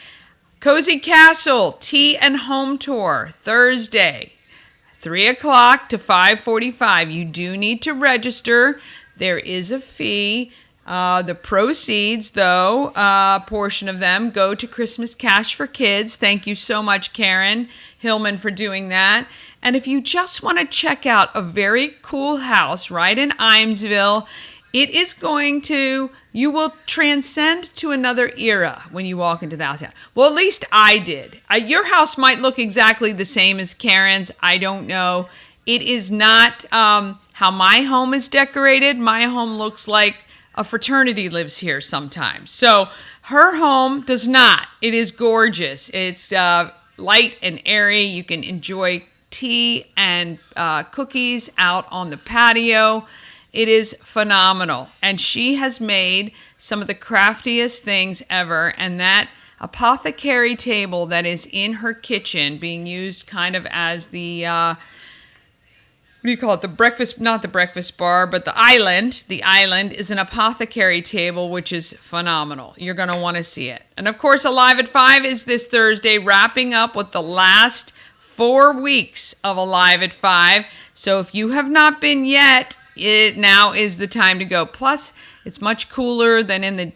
Cozy Castle Tea and Home Tour, Thursday, 3 o'clock to 5:45. You do need to register. There is a fee. The proceeds, though, portion of them go to Christmas Cash for Kids. Thank you so much, Karen Hillman, for doing that. And if you just want to check out a very cool house right in Imesville, you will transcend to another era when you walk into the house. Well, at least I did. Your house might look exactly the same as Karen's. I don't know. It is not how my home is decorated. My home looks like a fraternity lives here sometimes. So her home does not. It is gorgeous. It's light and airy. You can enjoy tea and cookies out on the patio. It is phenomenal. And she has made some of the craftiest things ever. And that apothecary table that is in her kitchen being used kind of as the the breakfast, not the breakfast bar, but the island. The island is an apothecary table, which is phenomenal. You're going to want to see it. And of course, Alive at 5 is this Thursday, wrapping up with the last 4 weeks of Alive at 5. So if you have not been yet, now is the time to go. Plus, it's much cooler than in the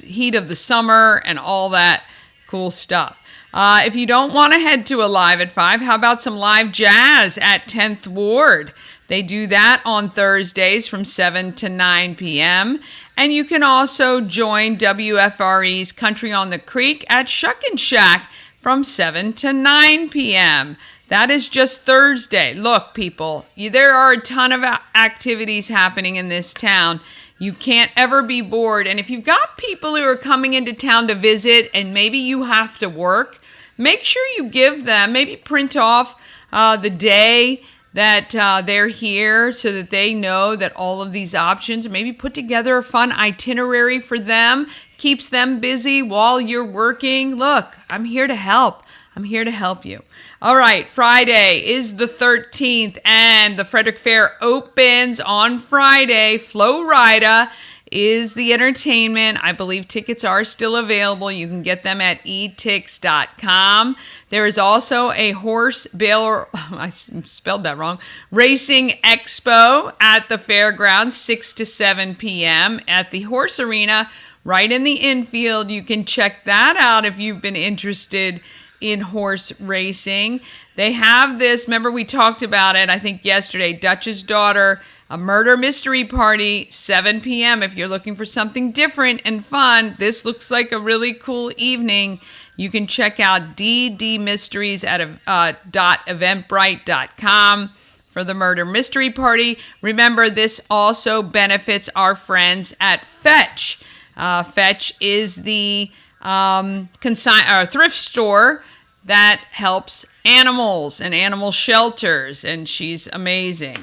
heat of the summer and all that cool stuff. If you don't want to head to Alive at 5, how about some live jazz at 10th Ward? They do that on Thursdays from 7 to 9 p.m. And you can also join WFRE's Country on the Creek at Shuckin' Shack from 7 to 9 p.m. That is just Thursday. Look, people, there are a ton of activities happening in this town. You can't ever be bored. And if you've got people who are coming into town to visit and maybe you have to work, make sure you give them, maybe print off the day that they're here so that they know that all of these options, maybe put together a fun itinerary for them, keeps them busy while you're working. Look, I'm here to help. I'm here to help you. All right, Friday is the 13th, and the Frederick Fair opens on Friday. Flo Rida is the entertainment. I believe tickets are still available. You can get them at etix.com. There is also a horse bail, I spelled that wrong, racing expo at the fairgrounds, 6 to 7 p.m. at the Horse Arena, right in the infield. You can check that out if you've been interested in horse racing. They have this, remember we talked about it, I think yesterday, Dutch's Daughter, a murder mystery party, 7 p.m. If you're looking for something different and fun, this looks like a really cool evening. You can check out DD Mysteries at .eventbrite.com for the murder mystery party. Remember, this also benefits our friends at Fetch. Fetch is the thrift store that helps animals and animal shelters, and she's amazing.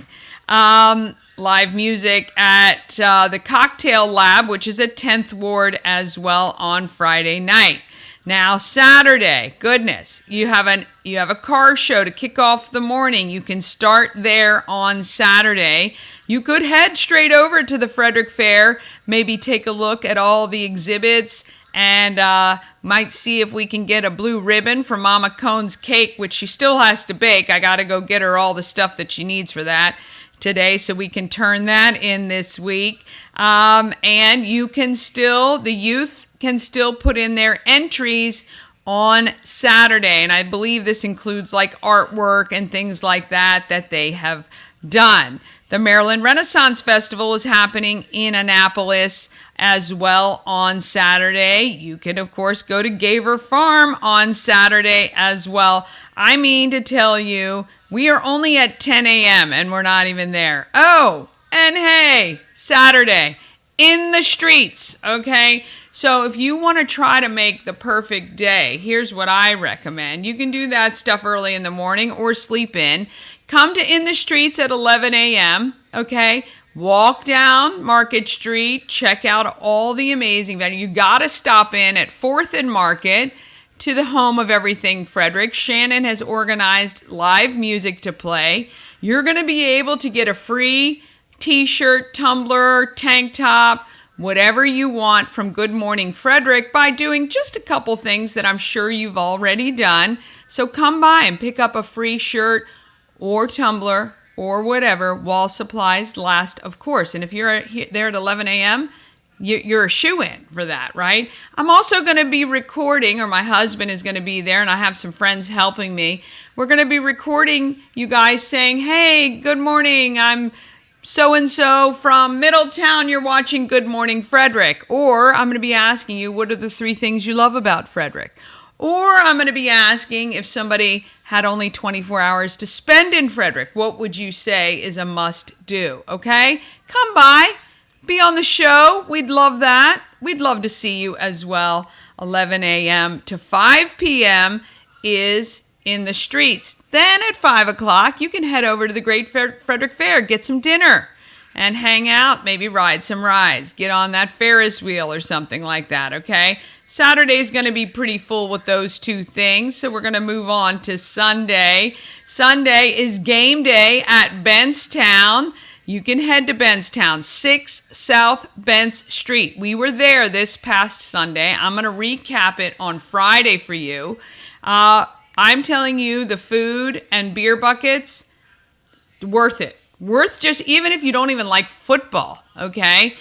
Live music at the Cocktail Lab, which is at 10th Ward as well on Friday night. Now Saturday, goodness, you have a car show to kick off the morning. You can start there on Saturday. You could head straight over to the Frederick Fair, maybe take a look at all the exhibits, and might see if we can get a blue ribbon for Mama Cone's cake, which she still has to bake. I got to go get her all the stuff that she needs for that today, so we can turn that in this week. And you can still, the youth can still put in their entries on Saturday. And I believe this includes like artwork and things like that they have done. The Maryland Renaissance Festival is happening in Annapolis as well on Saturday. You can, of course, go to Gaver Farm on Saturday as well. I mean to tell you, we are only at 10 a.m. and we're not even there. Oh, and hey, Saturday, in the streets, okay? So if you want to try to make the perfect day, here's what I recommend. You can do that stuff early in the morning or sleep in. Come to In the Streets at 11 a.m., okay? Walk down Market Street, check out all the amazing venues. You got to stop in at 4th and Market to the home of everything Frederick. Shannon has organized live music to play. You're going to be able to get a free t-shirt, tumbler, tank top, whatever you want from Good Morning Frederick by doing just a couple things that I'm sure you've already done. So come by and pick up a free shirt or tumbler or whatever while supplies last, of course. And if you're there at 11 a.m., you're a shoo-in for that, right? I'm also going to be recording, or my husband is going to be there, and I have some friends helping me. We're going to be recording you guys saying, hey, good morning, I'm so-and-so from Middletown, you're watching Good Morning Frederick. Or I'm going to be asking you, what are the 3 things you love about Frederick? Or I'm going to be asking if somebody had only 24 hours to spend in Frederick, what would you say is a must-do, okay? Come by, be on the show. We'd love that. We'd love to see you as well. 11 a.m. to 5 p.m. is in the streets. Then at 5 o'clock, you can head over to the Great Frederick Fair, get some dinner, and hang out, maybe ride some rides, get on that Ferris wheel or something like that, okay? Saturday's going to be pretty full with those 2 things, so we're going to move on to Sunday. Sunday is game day at Bentstown. You can head to Bentstown, 6 South Bents Street. We were there this past Sunday. I'm going to recap it on Friday for you. I'm telling you, the food and beer buckets, worth it. Worth just, even if you don't even like football, okay?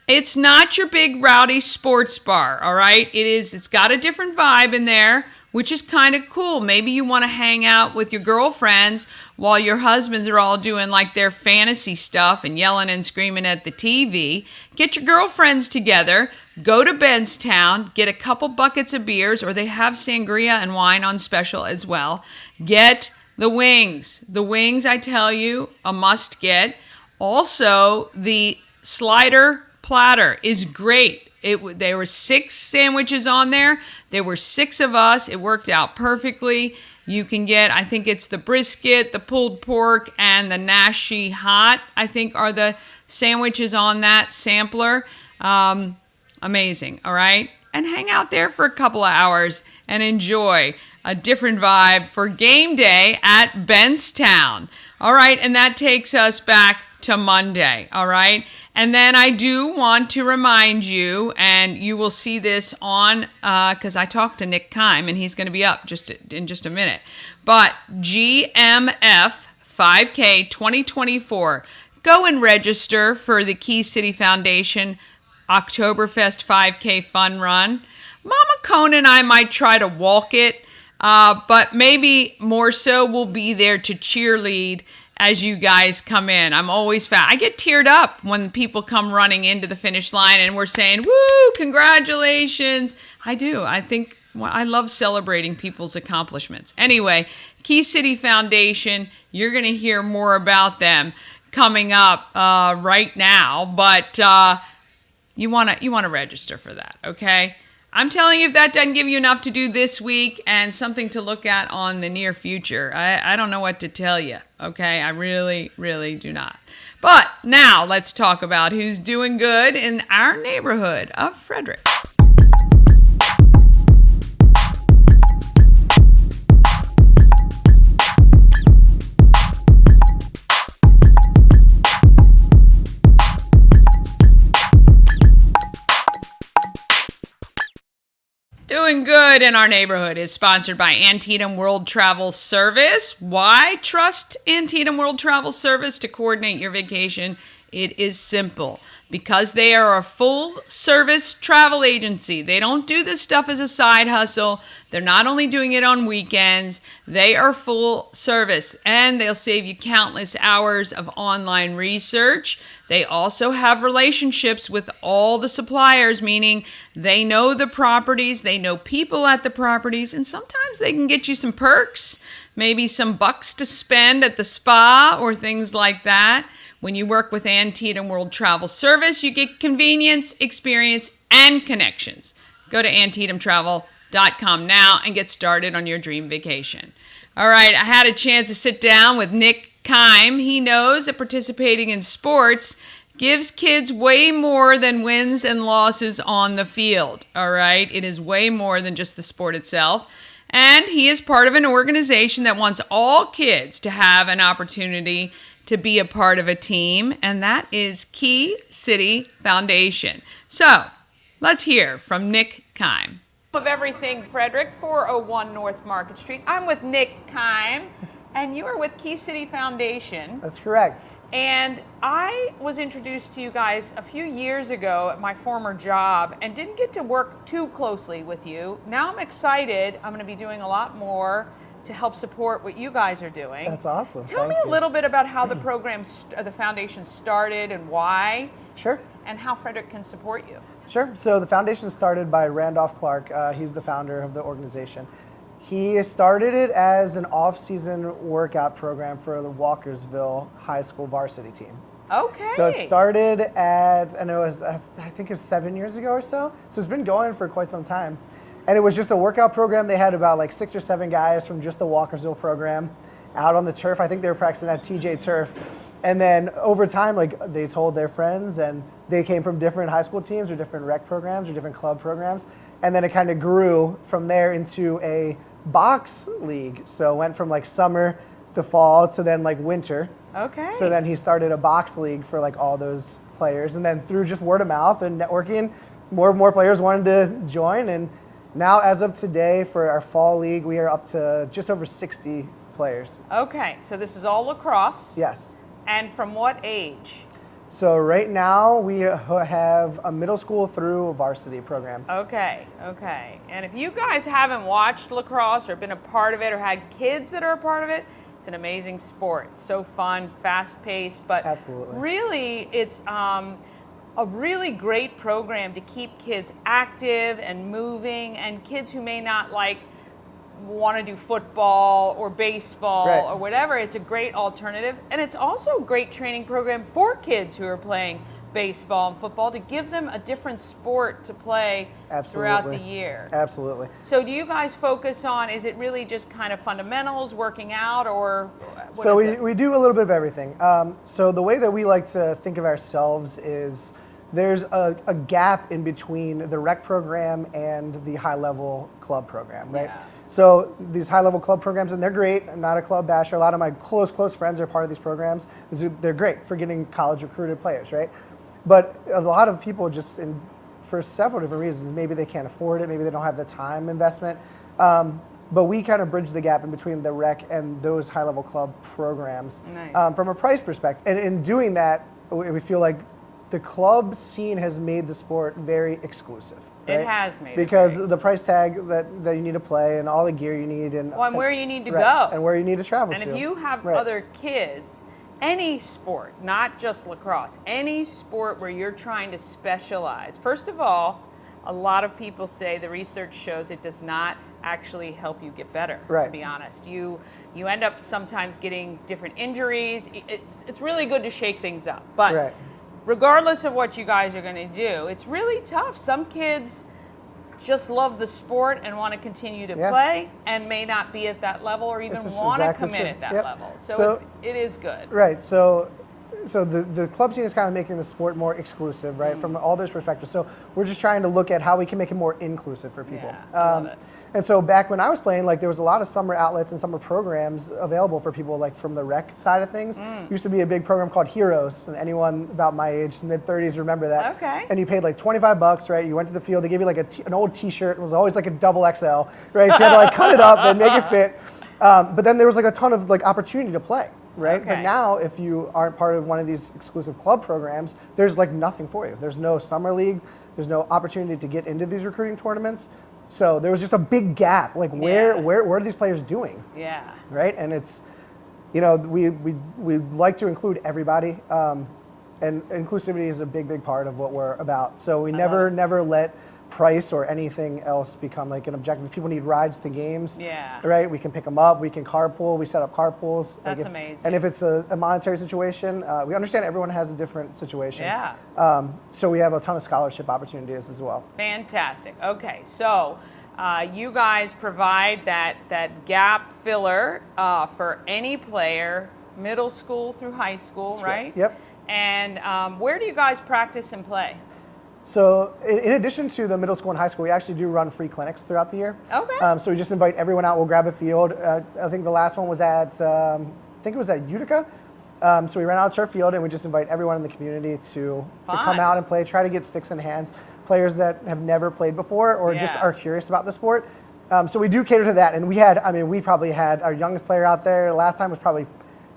It's not your big rowdy sports bar, all right? It's got a different vibe in there, which is kind of cool. Maybe you want to hang out with your girlfriends while your husbands are all doing like their fantasy stuff and yelling and screaming at the TV. Get your girlfriends together, go to Bentstown, get a couple buckets of beers, or they have sangria and wine on special as well. Get the wings. The wings, I tell you, a must get. Also, the slider platter is great. There were 6 sandwiches on there. There were 6 of us. It worked out perfectly. You can get, I think it's the brisket, the pulled pork, and the Nashi hot, I think are the sandwiches on that sampler. Amazing, all right? And hang out there for a couple of hours and enjoy a different vibe for game day at Bentstown. All right, and that takes us back to Monday, all right? And then I do want to remind you, and you will see this on, because I talked to Nick Kime, and he's going to be up in just a minute. But GMF 5K 2024, go and register for the Key City Foundation Oktoberfest 5K Fun Run. Mama Cone and I might try to walk it, but maybe more so we'll be there to cheerlead as you guys come in. I'm always I get teared up when people come running into the finish line and we're saying, woo, congratulations. I do. I think I love celebrating people's accomplishments. Anyway, Key City Foundation, you're going to hear more about them coming up right now, but you want to register for that, okay? I'm telling you, if that doesn't give you enough to do this week and something to look at on the near future, I don't know what to tell you, okay? I really, really do not. But now let's talk about who's doing good in our neighborhood of Frederick. Doing Good in Our Neighborhood is sponsored by Antietam World Travel Service. Why trust Antietam World Travel Service to coordinate your vacation It is simple. Because they are a full-service travel agency. They don't do this stuff as a side hustle. They're not only doing it on weekends. They are full service, and they'll save you countless hours of online research. They also have relationships with all the suppliers, meaning they know the properties, they know people at the properties, and sometimes they can get you some perks, maybe some bucks to spend at the spa or things like that. When you work with Antietam World Travel Service, you get convenience, experience, and connections. Go to AntietamTravel.com now and get started on your dream vacation. All right, I had a chance to sit down with Nick Kime. He knows that participating in sports gives kids way more than wins and losses on the field. All right, it is way more than just the sport itself. And he is part of an organization that wants all kids to have an opportunity to be a part of a team, and that is Key City Foundation. So, let's hear from Nick Kime. Of everything, Frederick, 401 North Market Street. I'm with Nick Kime, and you are with Key City Foundation. That's correct. And I was introduced to you guys a few years ago at my former job and didn't get to work too closely with you. Now I'm excited. I'm going to be doing a lot more to help support what you guys are doing. That's awesome. Tell me a little bit about how the program, the foundation started and why. Sure. And how Frederick can support you. Sure. So the foundation started by Randolph Clark. He's the founder of the organization. He started it as an off-season workout program for the Walkersville High School varsity team. Okay. So it started at, and it was, I think it was 7 years ago or so. So it's been going for quite some time. And it was just a workout program. They had about like 6 or 7 guys from just the Walkersville program out on the turf. I think they were practicing at TJ Turf. And then over time, like they told their friends, and they came from different high school teams or different rec programs or different club programs. And then it kind of grew from there into a box league. So it went from like summer to fall to then like winter. Okay. So then he started a box league for like all those players. And then through just word of mouth and networking, more and more players wanted to join. And now, as of today, for our fall league, we are up to just over 60 players. Okay, so this is all lacrosse. Yes. And from what age? So right now, we have a middle school through a varsity program. Okay. And if you guys haven't watched lacrosse or been a part of it or had kids that are a part of it, it's an amazing sport. It's so fun, fast-paced, but Absolutely. Really, it's a really great program to keep kids active and moving, and kids who may not want to do football or baseball Right. or whatever. It's a great alternative, and it's also a great training program for kids who are playing baseball and football to give them a different sport to play throughout the year. Absolutely. So do you guys focus on, is it really just kind of fundamentals, working out, or what So is it? we do a little bit of everything. So the way that we like to think of ourselves is there's a gap in between the rec program and the high-level club program, right? Yeah. So these high-level club programs, and they're great. I'm not a club basher. A lot of my close friends are part of these programs. They're great for getting college recruited players, right? But a lot of people just, for several different reasons, maybe they can't afford it, maybe they don't have the time investment. But we kind of bridge the gap in between the rec and those high-level club programs. Nice. From a price perspective. And in doing that, we feel like the club scene has made the sport very exclusive. Right? It has made because it very the price tag that you need to play and all the gear you need and where you need to right, go. and where you need to travel And to. if you have Right. other kids, any sport, not just lacrosse, any sport where you're trying to specialize, first of all, a lot of people say the research shows it does not actually help you get better, Right. to be honest. You end up sometimes getting different injuries. It's really good to shake things up. But Right. regardless of what you guys are going to do, it's really tough. Some kids just love the sport and want to continue to Yeah. play and may not be at that level or even This is want to exactly commit true. at that Yep. level. So, So- it is good. Right. So the club scene is kind of making the sport more exclusive, right? From all those perspectives. So we're just trying to look at how we can make it more inclusive for people. Yeah, I love it. And so back when I was playing, there was a lot of summer outlets and summer programs available for people from the rec side of things. Used to be a big program called Heroes, and anyone about my age, mid-30s, remember that. Okay. And you paid $25, right? You went to the field, they gave you an old T-shirt. It was always a double XL, right? So you had to cut it up and make it fit. But then there was a ton of opportunity to play. right? Okay. But now, if you aren't part of one of these exclusive club programs, there's like nothing for you. There's no summer league. There's no opportunity to get into these recruiting tournaments. So there was just a big gap. Like where are these players doing? Yeah. Right? And it's, you know, we like to include everybody. And inclusivity is a big part of what we're about. So we never let price or anything else become like an objective. If people need rides to games, right? We can pick them up. We can carpool. We set up carpools. That's amazing. And if it's a monetary situation, we understand everyone has a different situation. Yeah. So we have a ton of scholarship opportunities as well. Fantastic. Okay, so you guys provide that gap filler for any player, middle school through high school, right? Yep. And where do you guys practice and play? So in addition to the middle school and high school, we actually do run free clinics throughout the year. Okay. So we just invite everyone out. We'll grab a field. I think the last one was at, I think it was at Utica. So we ran out to our field and we just invite everyone in the community to come out and play, try to get sticks in hands, players that have never played before or just are curious about the sport. So we do cater to that. And we probably had our youngest player out there. Last time was probably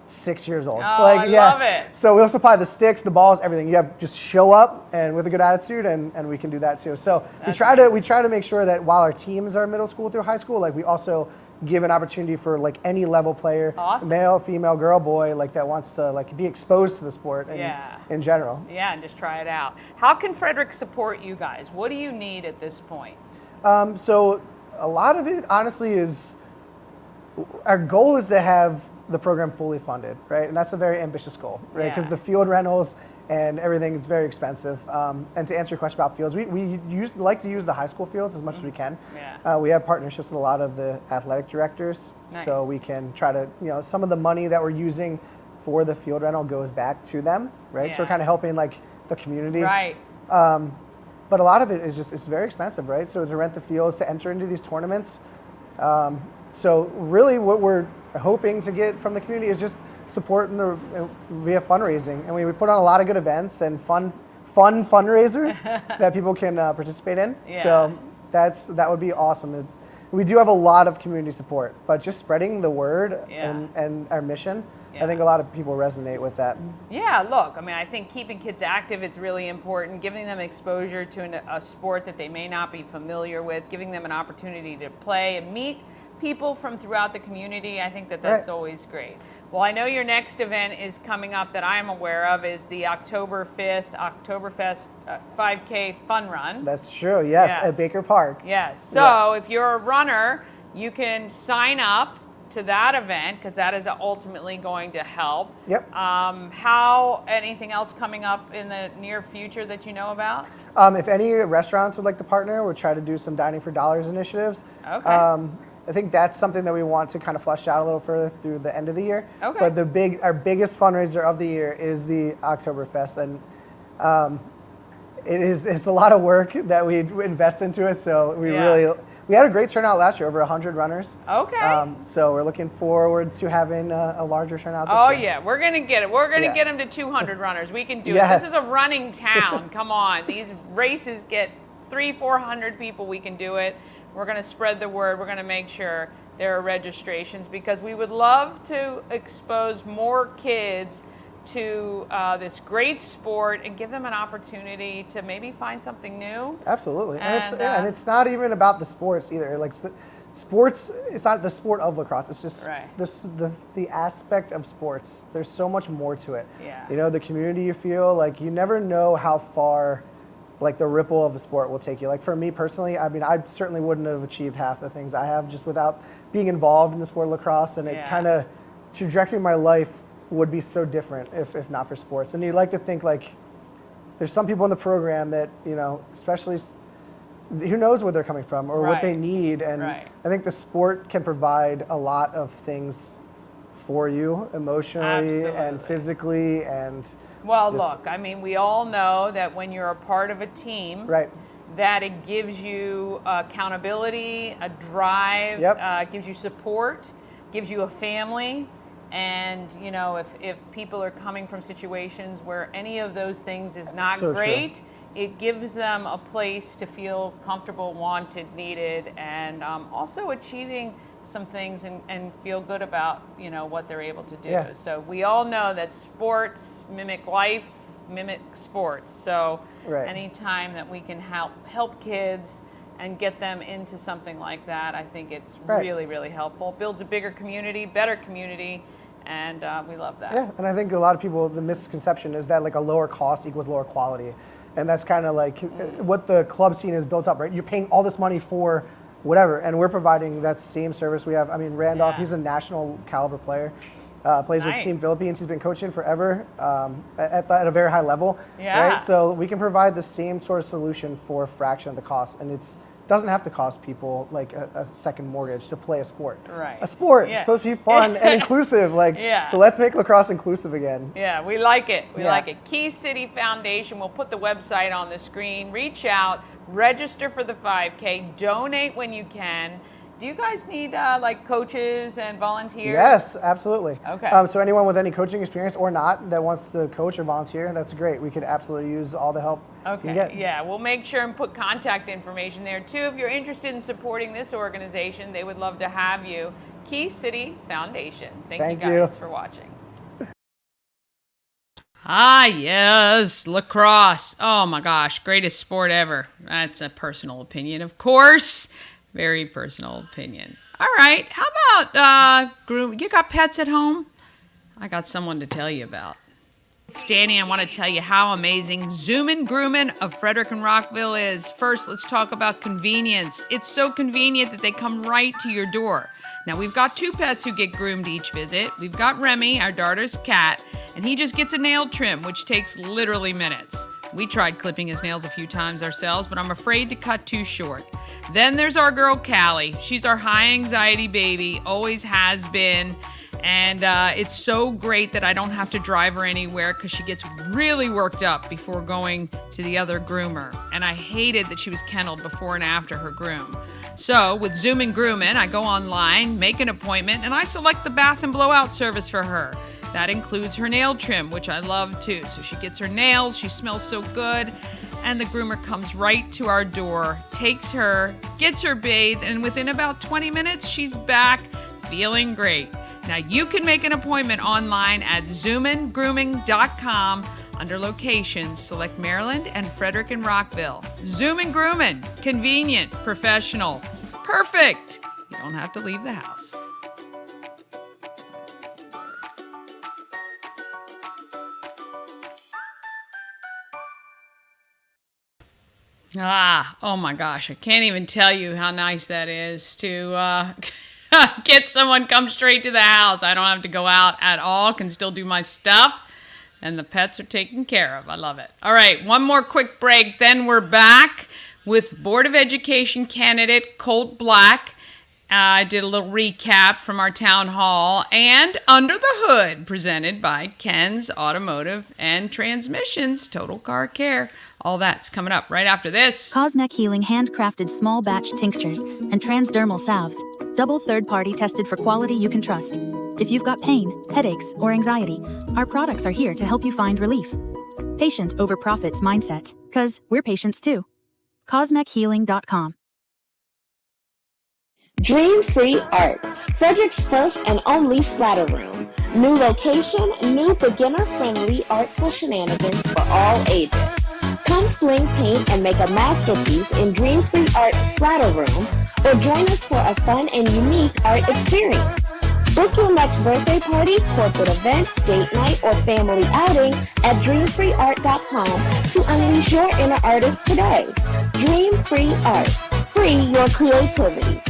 6 years old. Oh, I love it. So we also supply the sticks, the balls, everything. You have just show up and with a good attitude, and we can do that too. So we try to make sure that while our teams are middle school through high school, like we also give an opportunity for like any level player, male, female, girl, boy, like that wants to like be exposed to the sport in general. Yeah, and just try it out. How can Frederick support you guys? What do you need at this point? So a lot of it, honestly, is our goal is to have the program fully funded, right? And that's a very ambitious goal, right? Because the field rentals and everything is very expensive. And to answer your question about fields, we like to use the high school fields as much as we can. Yeah. We have partnerships with a lot of the athletic directors, so we can try to, some of the money that we're using for the field rental goes back to them, right? So we're kind of helping like the community. Right. But a lot of it is just, it's very expensive, right? So to rent the fields, to enter into these tournaments. So really what we're hoping to get from the community is just support via fundraising. And we put on a lot of good events and fun fundraisers that people can participate in. Yeah. So that would be awesome. We do have a lot of community support, but just spreading the word and our mission, I think a lot of people resonate with that. Yeah, look, I think keeping kids active, it's really important. Giving them exposure to a sport that they may not be familiar with, giving them an opportunity to play and meet people from throughout the community. I think that's always great. Well, I know your next event is coming up that I am aware of is the October 5th Oktoberfest 5K Fun Run. That's true, yes, at Baker Park. Yes, so if you're a runner, you can sign up to that event because that is ultimately going to help. Yep. Anything else coming up in the near future that you know about? If any restaurants would like to partner, we'll try to do some Dining for Dollars initiatives. Okay. I think that's something that we want to kind of flesh out a little further through the end of the year. Okay. But our biggest fundraiser of the year is the Oktoberfest, and it's a lot of work that we invest into it. So we had a great turnout last year, over 100 runners. Okay. So we're looking forward to having a larger turnout this year. Yeah, we're gonna get it. We're gonna get them to 200 runners. We can do it. Yes. This is a running town. Come on, these races get 300-400 people. We can do it. We're going to spread the word. We're going to make sure there are registrations because we would love to expose more kids to this great sport and give them an opportunity to maybe find something new. Absolutely. And it's not even about the sports either. Like sports, it's not the sport of lacrosse. It's just the aspect of sports. There's so much more to it. Yeah. The community you feel, like you never know how far like the ripple of the sport will take you. Like for me personally, I certainly wouldn't have achieved half the things I have just without being involved in the sport of lacrosse, and it kind of trajectory of my life would be so different if not for sports. And you'd like to think like there's some people in the program that, especially who knows where they're coming from or what they need. And I think the sport can provide a lot of things for you emotionally and physically and well, look, we all know that when you're a part of a team, that it gives you accountability, a drive, gives you support, gives you a family. And, if people are coming from situations where any of those things is not great, it gives them a place to feel comfortable, wanted, needed, and also achieving some things and feel good about, what they're able to do. Yeah. So we all know that sports mimic life, mimic sports. So Right. anytime that we can help kids and get them into something like that, I think it's Right. really, really helpful. Builds a bigger community, better community, and we love that. Yeah, and I think a lot of people, the misconception is that like a lower cost equals lower quality. And that's kind of like what the club scene is built up, right? You're paying all this money for whatever, and we're providing that same service. We have, Randolph, Yeah. he's a national caliber player, plays with Nice. Team Philippines. He's been coaching forever at a very high level, Yeah. right? So we can provide the same sort of solution for a fraction of the cost, and it doesn't have to cost people like a second mortgage to play a sport. Right. A sport, Yeah. it's supposed to be fun and inclusive. Yeah. So let's make lacrosse inclusive again. Yeah, we like it. We Yeah. like it. Key City Foundation. We'll put the website on the screen. Reach out, register for the 5K, donate when you can. Do you guys need like coaches and volunteers? Yes, absolutely. Okay. So anyone with any coaching experience or not that wants to coach or volunteer, that's great. We could absolutely use all the help we can Okay, get. yeah, we'll make sure and put contact information there too. If you're interested in supporting this organization, they would love to have you. Key City Foundation. Thank you you. guys for watching. Ah, yes, lacrosse. Oh my gosh, greatest sport ever. That's a personal opinion, of course. Very personal opinion. All right, how about groom? You got pets at home? I got someone to tell you about. It's Danny. I want to tell you how amazing Zoomin' Groomin' of Frederick and Rockville is. First, let's talk about convenience. It's so convenient that they come right to your door. Now, we've got 2 pets who get groomed each visit. We've got Remy, our daughter's cat, and he just gets a nail trim, which takes literally minutes. We tried clipping his nails a few times ourselves, but I'm afraid to cut too short. Then there's our girl, Callie. She's our high anxiety baby, always has been. And it's so great that I don't have to drive her anywhere because she gets really worked up before going to the other groomer. And I hated that she was kenneled before and after her groom. So with Zoomin' Groomin', I go online, make an appointment, and I select the bath and blowout service for her. That includes her nail trim, which I love too. So she gets her nails, she smells so good, and the groomer comes right to our door, takes her, gets her bathed, and within about 20 minutes, she's back feeling great. Now you can make an appointment online at zoomingrooming.com. Under locations, select Maryland and Frederick and Rockville. Zoomin' Groomin', convenient, professional, perfect. You don't have to leave the house. Oh my gosh, I can't even tell you how nice that is to get someone come straight to the house. I don't have to go out at all, can still do my stuff, and the pets are taken care of. I love it. All right, one more quick break, then we're back with Board of Education candidate Colt Black. I did a little recap from our town hall and Under the Hood, presented by Ken's Automotive and Transmissions, Total Car Care. All that's coming up right after this. Cosmec Healing handcrafted small batch tinctures and transdermal salves. Double third-party tested for quality you can trust. If you've got pain, headaches, or anxiety, our products are here to help you find relief. Patient over profits mindset, 'cause we're patients too. CosmecHealing.com. Dream Free Art, Frederick's first and only splatter room. New location, new beginner-friendly artful shenanigans for all ages. Come sling paint and make a masterpiece in Dream Free Art's splatter room, or join us for a fun and unique art experience. Book your next birthday party, corporate event, date night, or family outing at dreamfreeart.com to unleash your inner artist today. Dream Free Art. Free your creativity.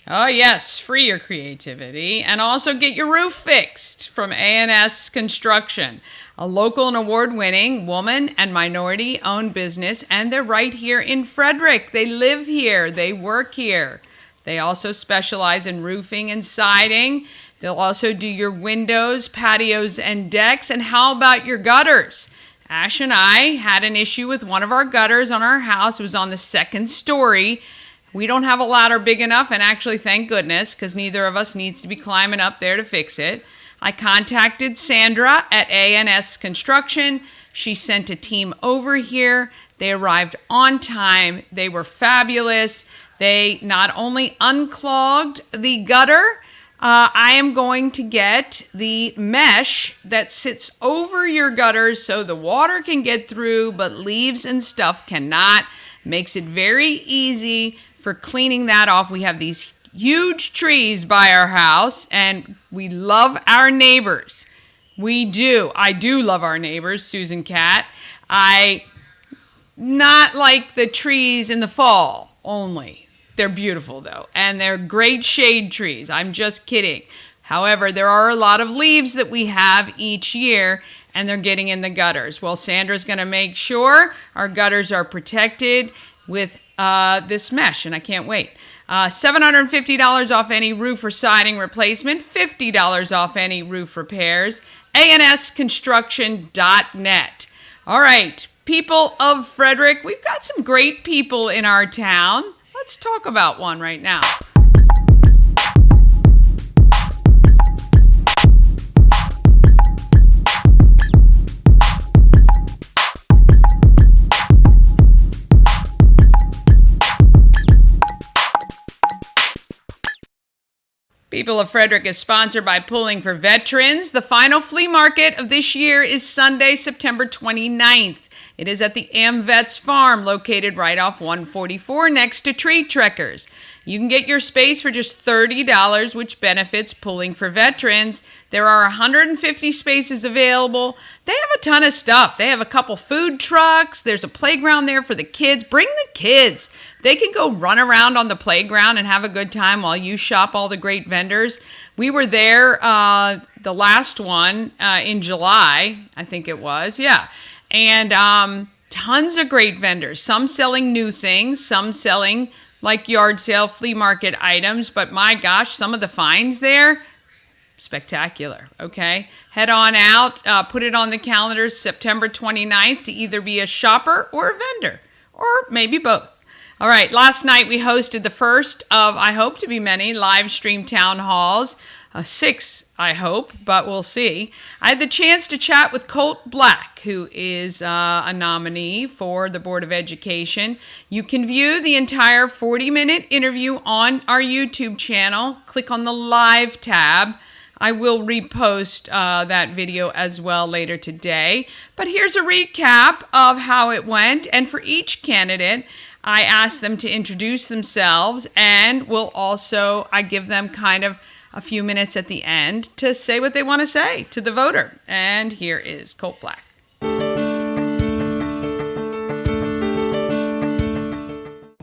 Oh yes, free your creativity and also get your roof fixed from A&S Construction, a local and award-winning woman and minority-owned business, and they're right here in Frederick. They live here, they work here. They also specialize in roofing and siding. They'll also do your windows, patios, and decks. And how about your gutters? Ash and I had an issue with one of our gutters on our house. It was on the 2nd story. We don't have a ladder big enough, and actually, thank goodness, because neither of us needs to be climbing up there to fix it. I contacted Sandra at A&S Construction. She sent a team over here. They arrived on time. They were fabulous. They not only unclogged the gutter, I am going to get the mesh that sits over your gutters so the water can get through, but leaves and stuff cannot. Makes it very easy for cleaning that off. We have these huge trees by our house, and we love our neighbors. We do. I do love our neighbors, Susan Cat. I not like the trees in the fall only. They're beautiful, though, and they're great shade trees. I'm just kidding. However, there are a lot of leaves that we have each year, and they're getting in the gutters. Well, Sandra's going to make sure our gutters are protected with this mesh, and I can't wait. $750 off any roof or siding replacement, $50 off any roof repairs, ansconstruction.net. All right, people of Frederick, we've got some great people in our town. Let's talk about one right now. People of Frederick is sponsored by Pulling for Veterans. The final flea market of this year is Sunday, September 29th. It is at the AmVets Farm, located right off 144 next to Tree Trekkers. You can get your space for just $30, which benefits Pulling for Veterans. There are 150 spaces available. They have a ton of stuff. They have a couple food trucks. There's a playground there for the kids. Bring the kids. They can go run around on the playground and have a good time while you shop all the great vendors. We were there the last one in July, I think it was. Yeah. And tons of great vendors, some selling new things, some selling like yard sale, flea market items. But my gosh, some of the finds there, spectacular. Okay, head on out, put it on the calendar, September 29th, to either be a shopper or a vendor, or maybe both. All right, last night we hosted the first of, I hope to be many, live stream town halls. 6, I hope, but we'll see. I had the chance to chat with Colt Black, who is a nominee for the Board of Education. You can view the entire 40-minute interview on our YouTube channel. Click on the Live tab. I will repost that video as well later today. But here's a recap of how it went. And for each candidate, I asked them to introduce themselves, and I give them kind of a few minutes at the end to say what they want to say to the voter. And here is Colt Black.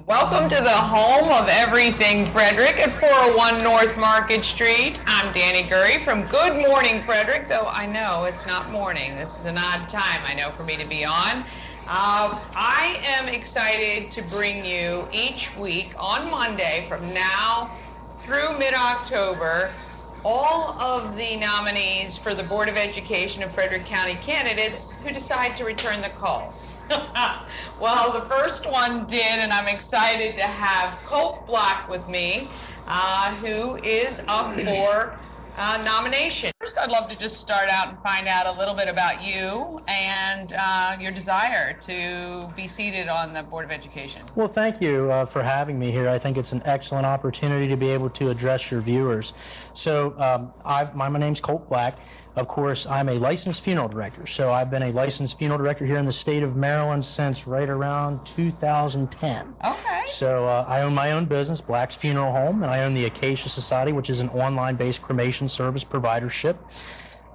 Welcome to the home of everything Frederick at 401 North Market Street. I'm Danny Gurry from Good Morning Frederick, though I know it's not morning. This is an odd time, I know, for me to be on. I am excited to bring you each week on Monday from now through mid-October all of the nominees for the Board of Education of Frederick County candidates who decide to return the calls. Well, the first one did, and I'm excited to have Colt Black with me, who is up for nomination. First, I'd love to just start out and find out a little bit about you and your desire to be seated on the Board of Education. Well, thank you for having me here. I think it's an excellent opportunity to be able to address your viewers. So my name's Colt Black. Of course, I'm a licensed funeral director. So I've been a licensed funeral director here in the state of Maryland since right around 2010. Okay. So I own my own business, Black's Funeral Home, and I own the Acacia Society, which is an online-based cremation service providership.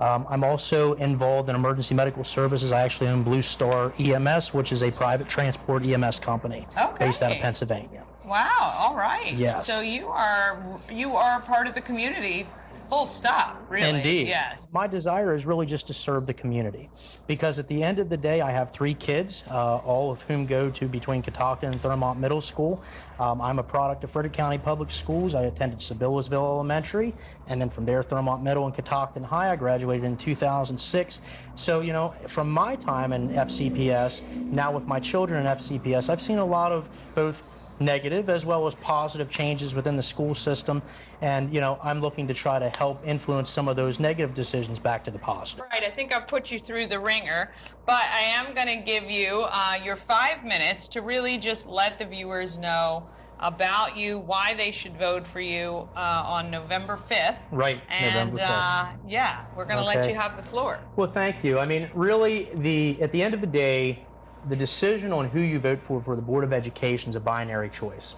I'm also involved in emergency medical services. I actually own Blue Star EMS, which is a private transport EMS company based out of Pennsylvania. Wow, all right. Yes. So you are part of the community, full stop, really. Indeed. Yes. My desire is really just to serve the community, because at the end of the day, I have 3 kids, all of whom go to between Catoctin and Thurmont Middle School. I'm a product of Frederick County Public Schools. I attended Sebillsville Elementary, and then from there, Thurmont Middle and Catoctin High. I graduated in 2006. So, you know, from my time in FCPS, now with my children in FCPS, I've seen a lot of both negative as well as positive changes within the school system, and you know, I'm looking to try to help influence some of those negative decisions back to the positive. Right, I think I've put you through the ringer, but I am going to give you your 5 minutes to really just let the viewers know about you, why they should vote for you on November 5th. Right, And November 5th. yeah, we're going to let you have the floor. Well, thank you. I mean, really, at the end of the day, the decision on who you vote for the Board of Education is a binary choice.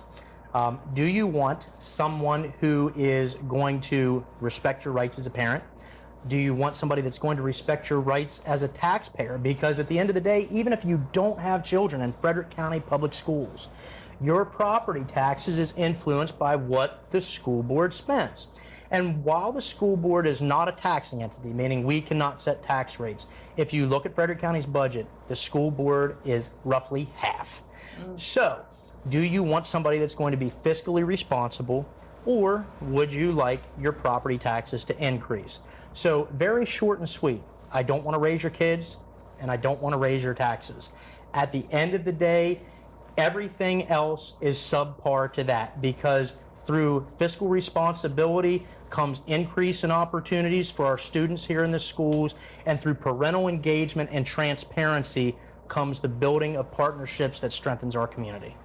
Do you want someone who is going to respect your rights as a parent? Do you want somebody that's going to respect your rights as a taxpayer? Because at the end of the day, even if you don't have children in Frederick County Public Schools, your property taxes is influenced by what the school board spends. And while the school board is not a taxing entity, meaning we cannot set tax rates, if you look at Frederick County's budget, the school board is roughly half. So, do you want somebody that's going to be fiscally responsible, or would you like your property taxes to increase? So, very short and sweet. I don't want to raise your kids, and I don't want to raise your taxes. At the end of the day, everything else is subpar to that, because through fiscal responsibility comes increase in opportunities for our students here in the schools, and through parental engagement and transparency comes the building of partnerships that strengthens our community.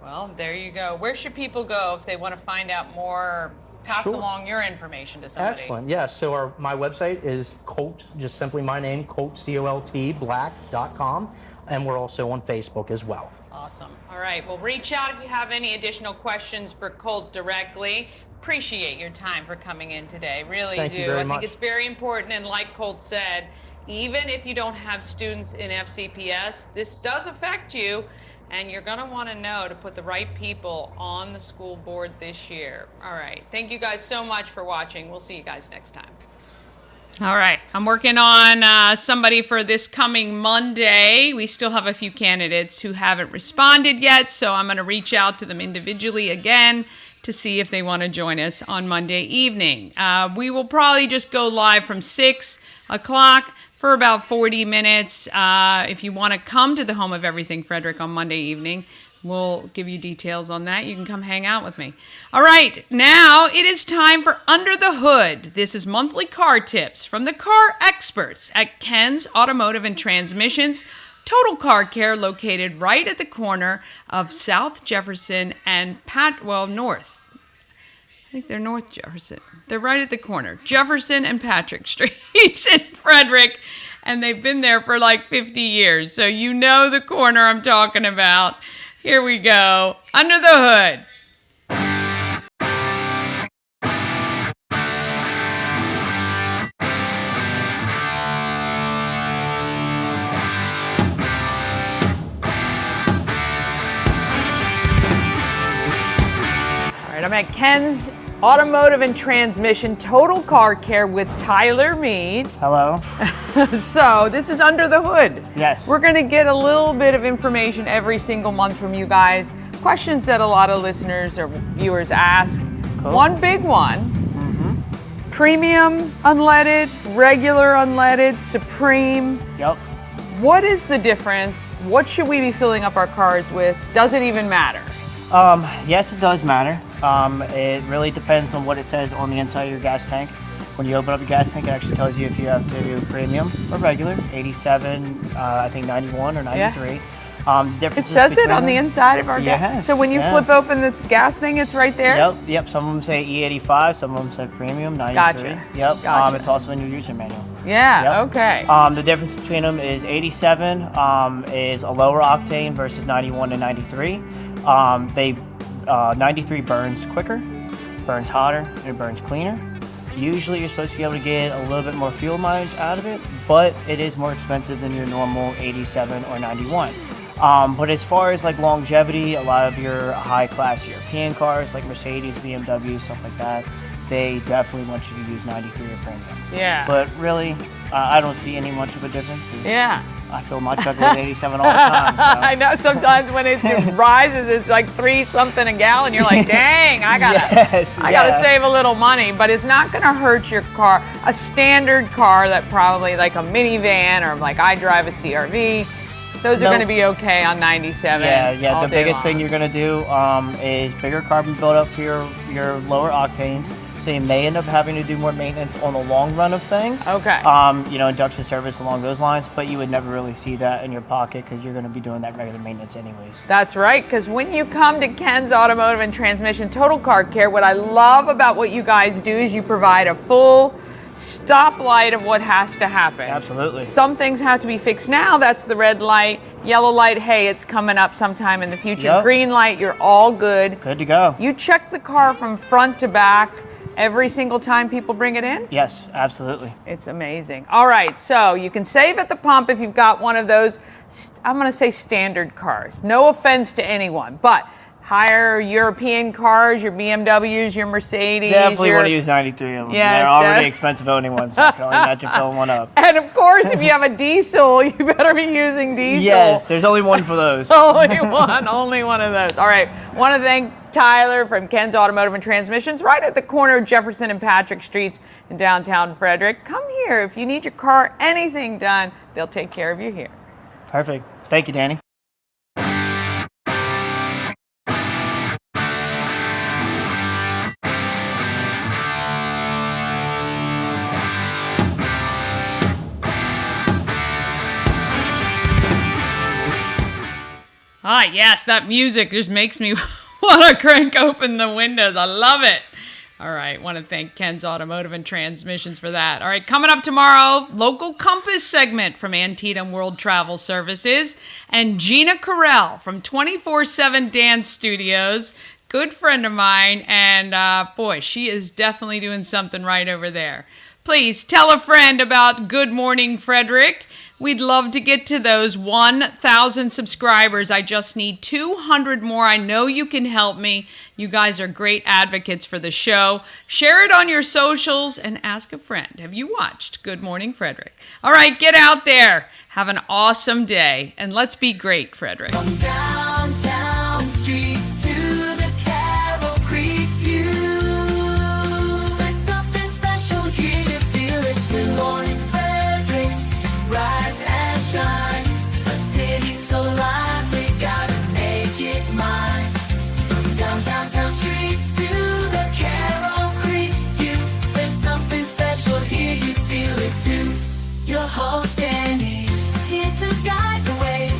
Well, there you go. Where should people go if they want to find out more, pass along your information to somebody? Excellent. Yes. So my website is Colt, just simply my name, Colt, C-O-L-T, black.com. And we're also on Facebook as well. Awesome. All right. Well, reach out if you have any additional questions for Colt directly. Appreciate your time for coming in today. Really Thank do. you very I think much. it's very important. And like Colt said, even if you don't have students in FCPS, this does affect you. And you're going to want to know to put the right people on the school board this year. All right. Thank you guys so much for watching. We'll see you guys next time. All right. I'm working on somebody for this coming Monday. We still have a few candidates who haven't responded yet, so I'm going to reach out to them individually again to see if they want to join us on Monday evening. We will probably just go live from 6 o'clock for about 40 minutes. If you want to come to the Home of Everything Frederick on Monday evening, we'll give you details on that. You can come hang out with me. All right, now it is time for Under the Hood. This is monthly car tips from the car experts at Ken's Automotive and Transmissions. Total Car Care, located right at the corner of South Jefferson and North. I think they're North Jefferson. They're right at the corner. Jefferson and Patrick Streets in Frederick. And they've been there for like 50 years. So you know the corner I'm talking about. Here we go. Under the Hood. All right, I'm at Ken's Automotive and Transmission Total Car Care with Tyler Mead. Hello. So this is Under the Hood. Yes. We're going to get a little bit of information every single month from you guys. Questions that a lot of listeners or viewers ask. Cool. One big one. Premium unleaded, regular unleaded, Supreme. Yep. What is the difference? What should we be filling up our cars with? Does it even matter? Yes, it does matter. It really depends on what it says on the inside of your gas tank. When you open up your gas tank, it actually tells you if you have to do premium or regular, 87, I think 91 or 93. Yeah. The difference It says it on the inside of our gas. Yes, So when you flip open the gas thing, it's right there? Yep. Some of them say E85, some of them say premium, 93. Gotcha. Yep. Gotcha. It's also in your user manual. Yeah, Yep. okay. The difference between them is 87 is a lower octane versus 91 to 93. 93 burns quicker, burns hotter, and it burns cleaner. Usually you're supposed to be able to get a little bit more fuel mileage out of it, but it is more expensive than your normal 87 or 91. But as far as like longevity, a lot of your high class European cars like Mercedes, BMW, stuff like that, they definitely want you to use 93 or premium. Yeah. But really, I don't see any much of a difference. Yeah. I feel much better with 87 all the time. So. I know sometimes when it rises, it's like 3 something a gallon. You're like, dang, I gotta save a little money. But it's not gonna hurt your car. A standard car that probably like a minivan or like I drive a CRV, those are gonna be okay on 97. Yeah. The biggest thing you're gonna do is bigger carbon buildup for your lower octanes. So you may end up having to do more maintenance on the long run of things. Okay. Induction service along those lines, but you would never really see that in your pocket because you're going to be doing that regular maintenance anyways. That's right, because when you come to Ken's Automotive and Transmission Total Car Care, what I love about what you guys do is you provide a full stoplight of what has to happen. Absolutely. Some things have to be fixed now. That's the red light. Yellow light, hey, it's coming up sometime in the future. Yep. Green light, you're all good. Good to go. You check the car from front to back every single time people bring it in? Yes, absolutely. It's amazing. All right, so you can save at the pump if you've got one of those, I'm going to say standard cars. No offense to anyone, but higher European cars, your BMWs, your Mercedes. Definitely want to use 93 of them. Yes, they're already expensive owning one, so I can only imagine filling one up. And of course, if you have a diesel, you better be using diesel. Yes, there's only one for those. only one of those. All right, want to thank Tyler from Ken's Automotive and Transmissions, right at the corner of Jefferson and Patrick Streets in downtown Frederick. Come here. If you need your car, anything done, they'll take care of you here. Perfect. Thank you, Danny. Ah, yes, that music just makes me want to crank open the windows. I love it. All right, want to thank Ken's Automotive and Transmissions for that. All right, coming up tomorrow, local compass segment from Antietam World Travel Services and Gina Carell from 24/7 Dance Studios. Good friend of mine, and boy, she is definitely doing something right over there. Please tell a friend about Good Morning Frederick. We'd love to get to those 1,000 subscribers. I just need 200 more. I know you can help me. You guys are great advocates for the show. Share it on your socials and ask a friend. Have you watched Good Morning Frederick? All right, get out there. Have an awesome day. And let's be great, Frederick. Downtown.